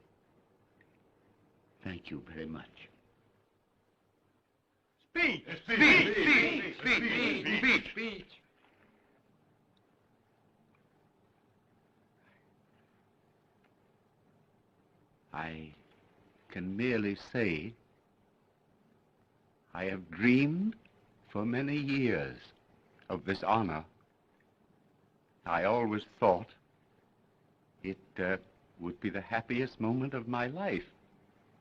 Thank you very much. Speech! Speech! Speech! Speech! Speech! I can merely say I have dreamed for many years of this honor. I always thought it would be the happiest moment of my life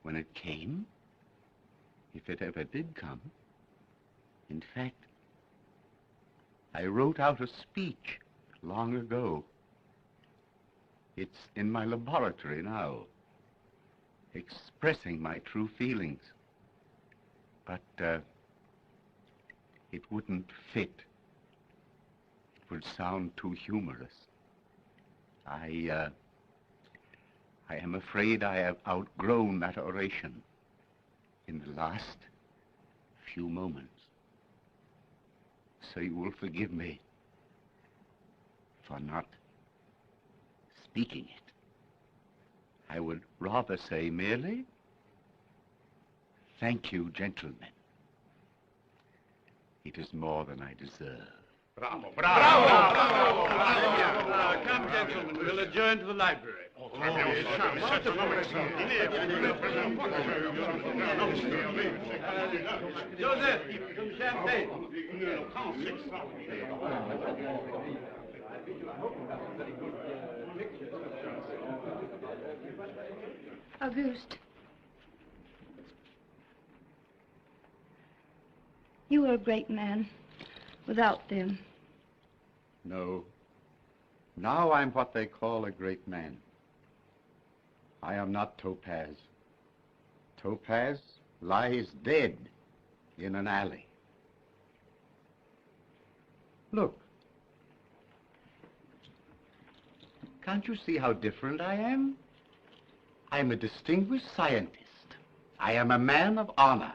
when it came, if it ever did come. In fact, I wrote out a speech long ago. It's in my laboratory now, expressing my true feelings. But it wouldn't fit. It would sound too humorous. I am afraid I have outgrown that oration in the last few moments. So you will forgive me for not speaking it. I would rather say merely, thank you, gentlemen. It is more than I deserve. Bravo, bravo, bravo, bravo, bravo. Come, gentlemen, we'll adjourn to the library. Joseph, some champagne. Auguste. You were a great man without them. No. Now I'm what they call a great man. I am not Topaze. Topaze lies dead in an alley. Look. Can't you see how different I am? I'm a distinguished scientist. I am a man of honor.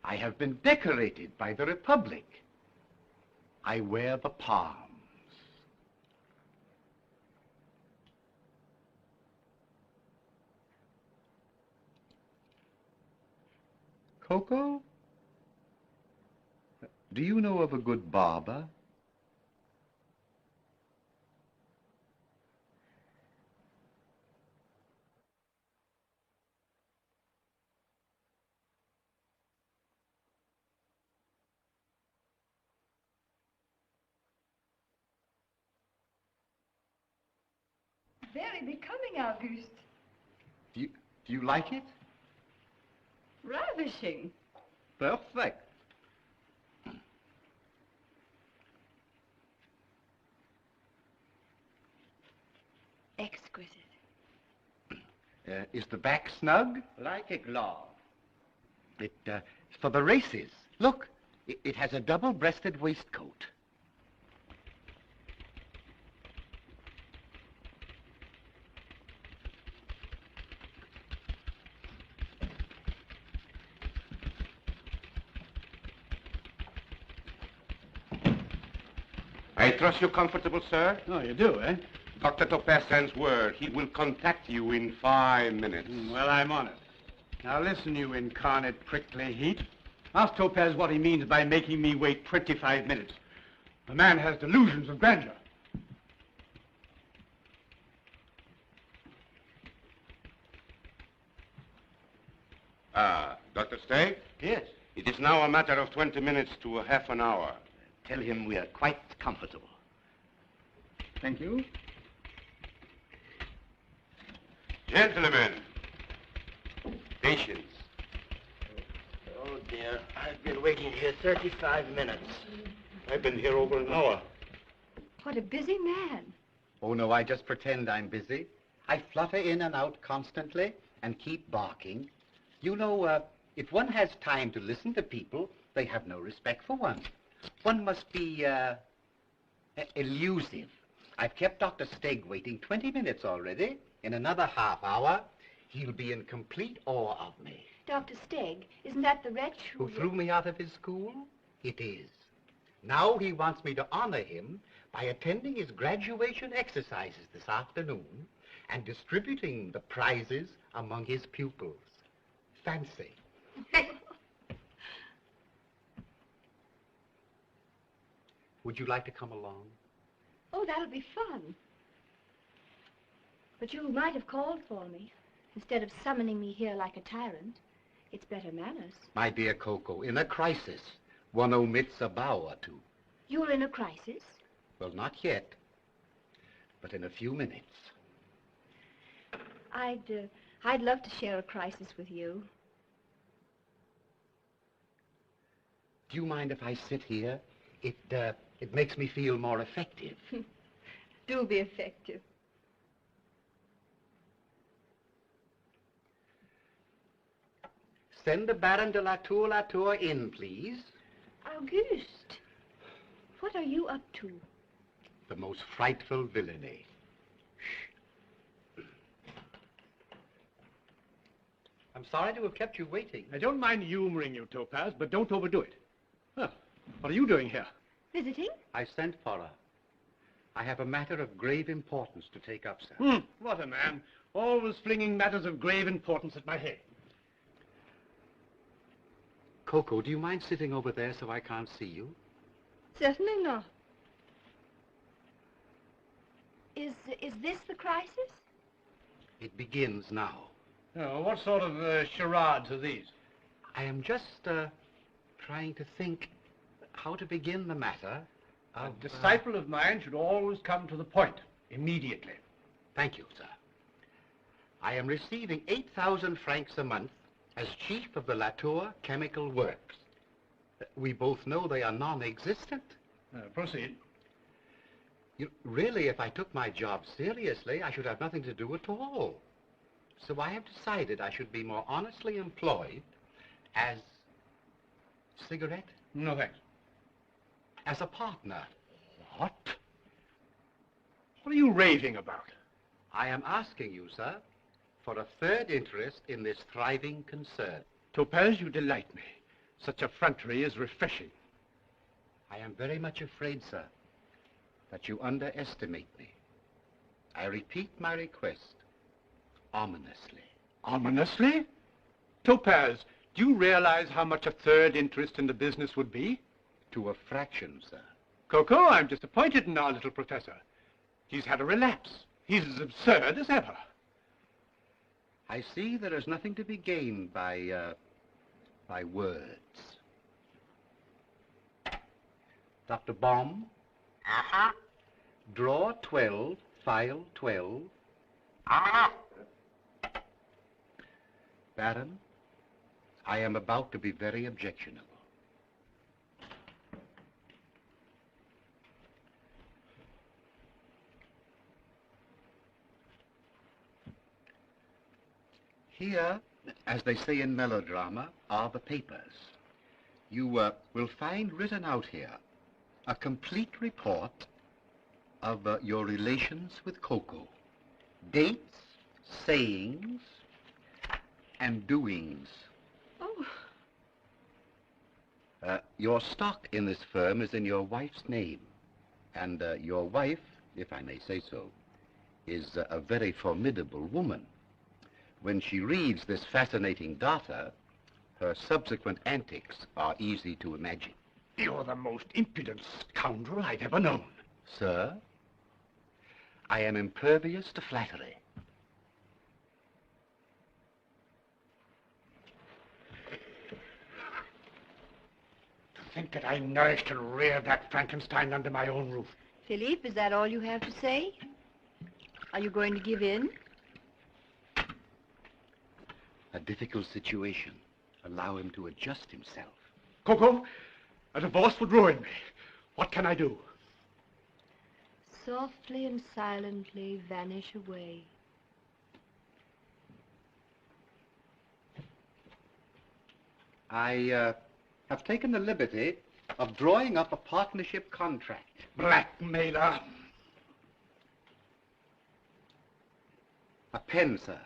I have been decorated by the Republic. I wear the palms. Coco, do you know of a good barber? Very becoming, Auguste. Do you like it? Ravishing. Perfect. Exquisite. Is the back snug? Like a glove. It's for the races. Look, it has a double-breasted waistcoat. I trust you're comfortable, sir? Oh, you do, eh? Dr. Topaze sends word. He will contact you in 5 minutes. Well, I'm on it. Now listen, you incarnate prickly heat. Ask Topaze what he means by making me wait 25 minutes. The man has delusions of grandeur. Dr. Stay? Yes. It is now a matter of 20 minutes to a half an hour. Tell him we are quite comfortable. Thank you. Gentlemen, patience. Oh, dear. I've been waiting here 35 minutes. I've been here over an hour. What a busy man. Oh, no, I just pretend I'm busy. I flutter in and out constantly and keep barking. You know, if one has time to listen to people, they have no respect for one. One must be, elusive. I've kept Dr. Stegg waiting 20 minutes already. In another half hour, he'll be in complete awe of me. Dr. Stegg, isn't that the wretch Who threw me out of his school? It is. Now he wants me to honor him by attending his graduation exercises this afternoon and distributing the prizes among his pupils. Fancy. Would you like to come along? Oh, that'll be fun. But you might have called for me, instead of summoning me here like a tyrant. It's better manners. My dear Coco, in a crisis, one omits a bow or two. You're in a crisis? Well, not yet, but in a few minutes. I'd love to share a crisis with you. Do you mind if I sit here? It makes me feel more effective. Do be effective. Send the Baron de Latour in, please. Auguste, what are you up to? The most frightful villainy. I'm sorry to have kept you waiting. I don't mind humoring you, Topaze, but don't overdo it. Huh. What are you doing here? Visiting? I sent for her. I have a matter of grave importance to take up, sir. What a man. Always flinging matters of grave importance at my head. Coco, do you mind sitting over there so I can't see you? Certainly not. Is this the crisis? It begins now. Oh, what sort of charades are these? I am just trying to think how to begin the matter. A disciple of mine should always come to the point, immediately. Thank you, sir. I am receiving 8,000 francs a month as chief of the Latour Chemical Works. We both know they are non-existent. Proceed. Really, if I took my job seriously, I should have nothing to do at all. So I have decided I should be more honestly employed as... Cigarette? No, thanks. As a partner. What? What are you raving about? I am asking you, sir, for a third interest in this thriving concern. Topaze, you delight me. Such effrontery is refreshing. I am very much afraid, sir, that you underestimate me. I repeat my request, ominously. Ominously? Topaze, do you realize how much a third interest in the business would be? To a fraction, sir. Coco, I'm disappointed in our little professor. He's had a relapse. He's as absurd as ever. I see there is nothing to be gained by words. Dr. Baum? Uh-huh. Draw 12, file 12. Uh-huh. Baron, I am about to be very objectionable. Here, as they say in melodrama, are the papers. You will find written out here a complete report of your relations with Coco. Dates, sayings, and doings. Oh. Your stock in this firm is in your wife's name. And your wife, if I may say so, is a very formidable woman. When she reads this fascinating data, her subsequent antics are easy to imagine. You're the most impudent scoundrel I've ever known. Sir, I am impervious to flattery. To think that I nourished and reared that Frankenstein under my own roof. Philippe, is that all you have to say? Are you going to give in? A difficult situation. Allow him to adjust himself. Coco, a divorce would ruin me. What can I do? Softly and silently vanish away. I have taken the liberty of drawing up a partnership contract. Blackmailer. A pen, sir.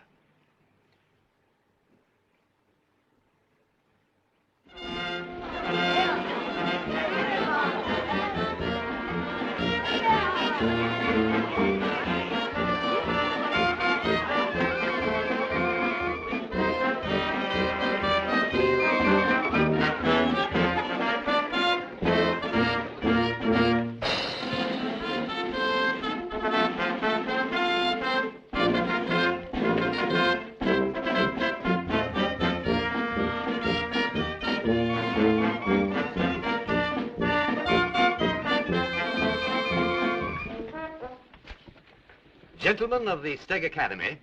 Gentlemen of the Steg Academy,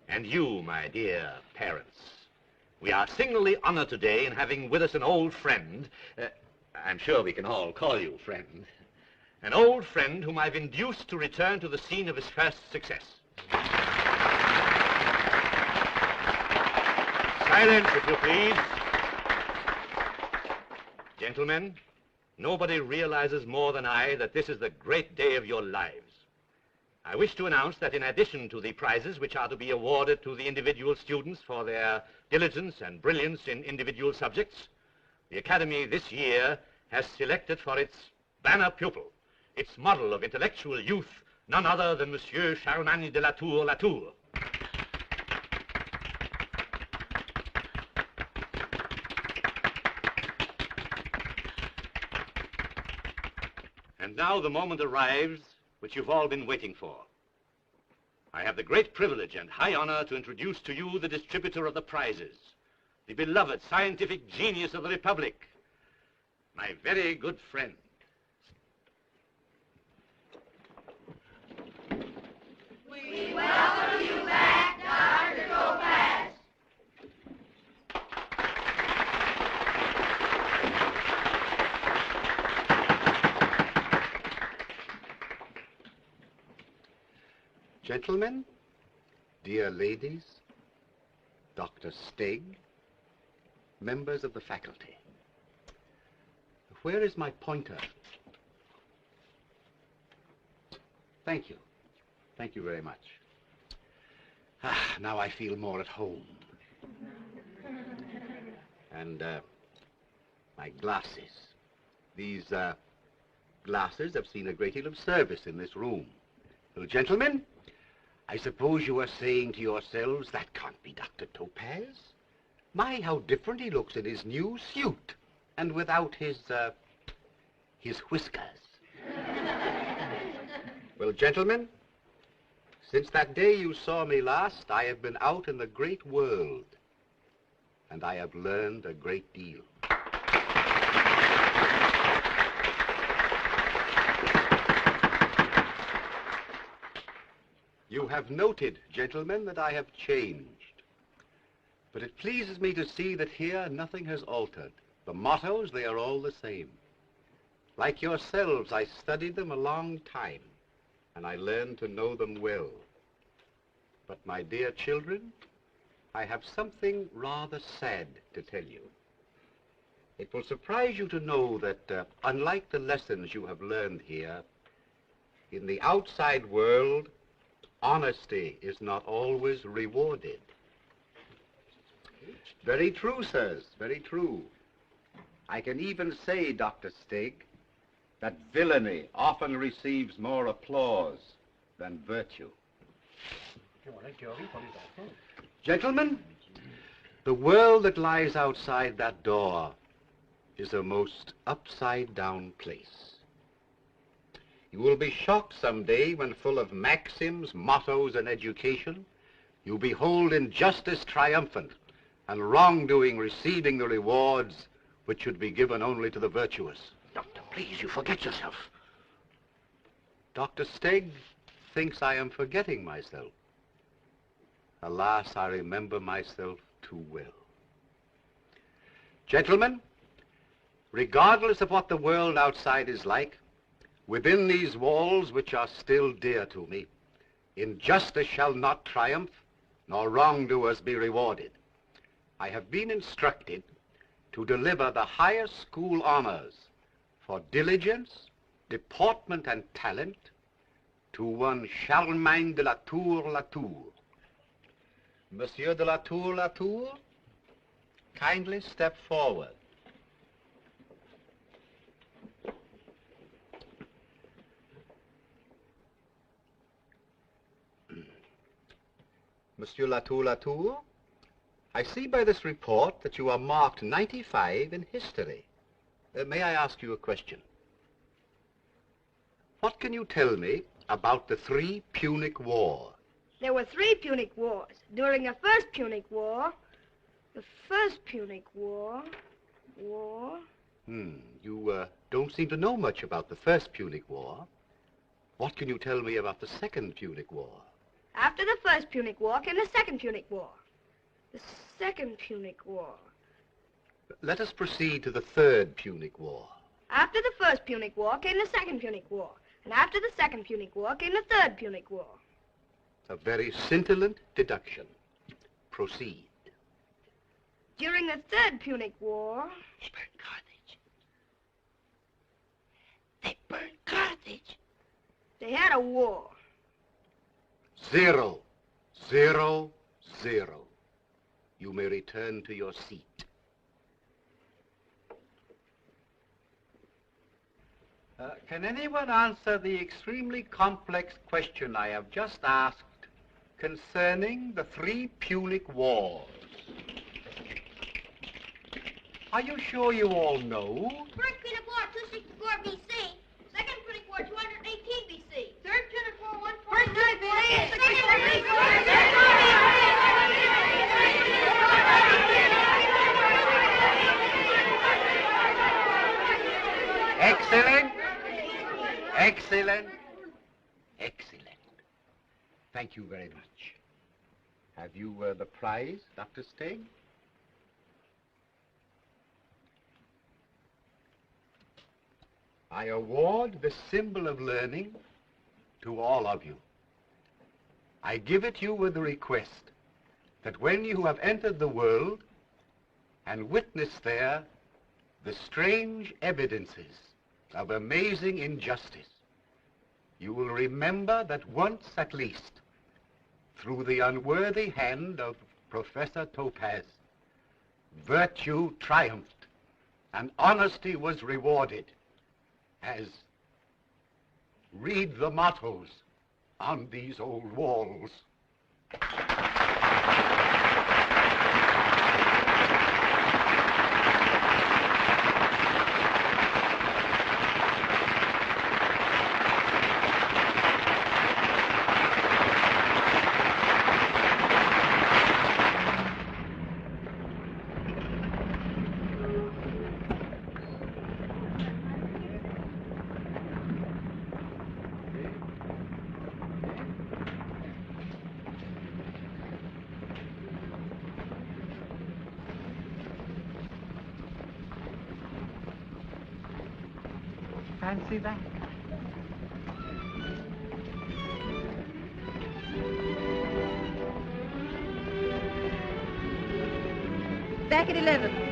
and you, my dear parents, we are signally honored today in having with us an old friend. I'm sure we can all call you friend. An old friend whom I've induced to return to the scene of his first success. Silence, if you please. Gentlemen, nobody realizes more than I that this is the great day of your lives. I wish to announce that in addition to the prizes which are to be awarded to the individual students for their diligence and brilliance in individual subjects, the Academy this year has selected for its banner pupil, its model of intellectual youth, none other than Monsieur Charlemagne de Latour. And now the moment arrives which you've all been waiting for. I have the great privilege and high honor to introduce to you the distributor of the prizes, the beloved scientific genius of the Republic, my very good friend. We welcome you back, Dr. Topaze. Gentlemen, dear ladies, Dr. Steg, members of the faculty. Where is my pointer? Thank you. Thank you very much. Now I feel more at home. And, my glasses. These, glasses have seen a great deal of service in this room. Well, gentlemen, I suppose you are saying to yourselves, that can't be Dr. Topaze. My, how different he looks in his new suit, and without his whiskers. Well, gentlemen, since that day you saw me last, I have been out in the great world, and I have learned a great deal. You have noted, gentlemen, that I have changed. But it pleases me to see that here nothing has altered. The mottos, they are all the same. Like yourselves, I studied them a long time, and I learned to know them well. But my dear children, I have something rather sad to tell you. It will surprise you to know that, unlike the lessons you have learned here, in the outside world, honesty is not always rewarded. Very true, sirs, very true. I can even say, Dr. Stig, that villainy often receives more applause than virtue. Gentlemen, the world that lies outside that door is a most upside-down place. You will be shocked someday when, full of maxims, mottos, and education, you behold injustice triumphant and wrongdoing receiving the rewards which should be given only to the virtuous. Doctor, please, you forget yourself. Dr. Stegg thinks I am forgetting myself. Alas, I remember myself too well. Gentlemen, regardless of what the world outside is like, within these walls, which are still dear to me, injustice shall not triumph, nor wrongdoers be rewarded. I have been instructed to deliver the highest school honors for diligence, deportment, and talent to one Charlemagne de la Tour Latour. Monsieur de la Tour Latour, kindly step forward. Monsieur Latour Latour, I see by this report that you are marked 95 in history. May I ask you a question? What can you tell me about the 3 Punic Wars? There were 3 Punic Wars. During the first Punic War, You don't seem to know much about the first Punic War. What can you tell me about the second Punic War? After the first Punic War came the second Punic War. The second Punic War. Let us proceed to the third Punic War. After the first Punic War came the second Punic War. And after the second Punic War came the third Punic War. A very scintillant deduction. Proceed. During the third Punic War... They burned Carthage. They had a war. 0, 0, 0. You may return to your seat. Can anyone answer the extremely complex question I have just asked concerning the 3 Punic Wars? Are you sure you all know? First Punic War, 264 BC. Second Punic War, 218 BC. Third Punic War, 149 Excellent. Excellent. Excellent. Thank you very much. Have you the prize, Dr. Stegg? I award the symbol of learning to all of you. I give it you with the request that when you have entered the world and witnessed there the strange evidences of amazing injustice, you will remember that once at least through the unworthy hand of Professor Topaze, virtue triumphed and honesty was rewarded, as read the mottos on these old walls. Fancy that. Back at 11.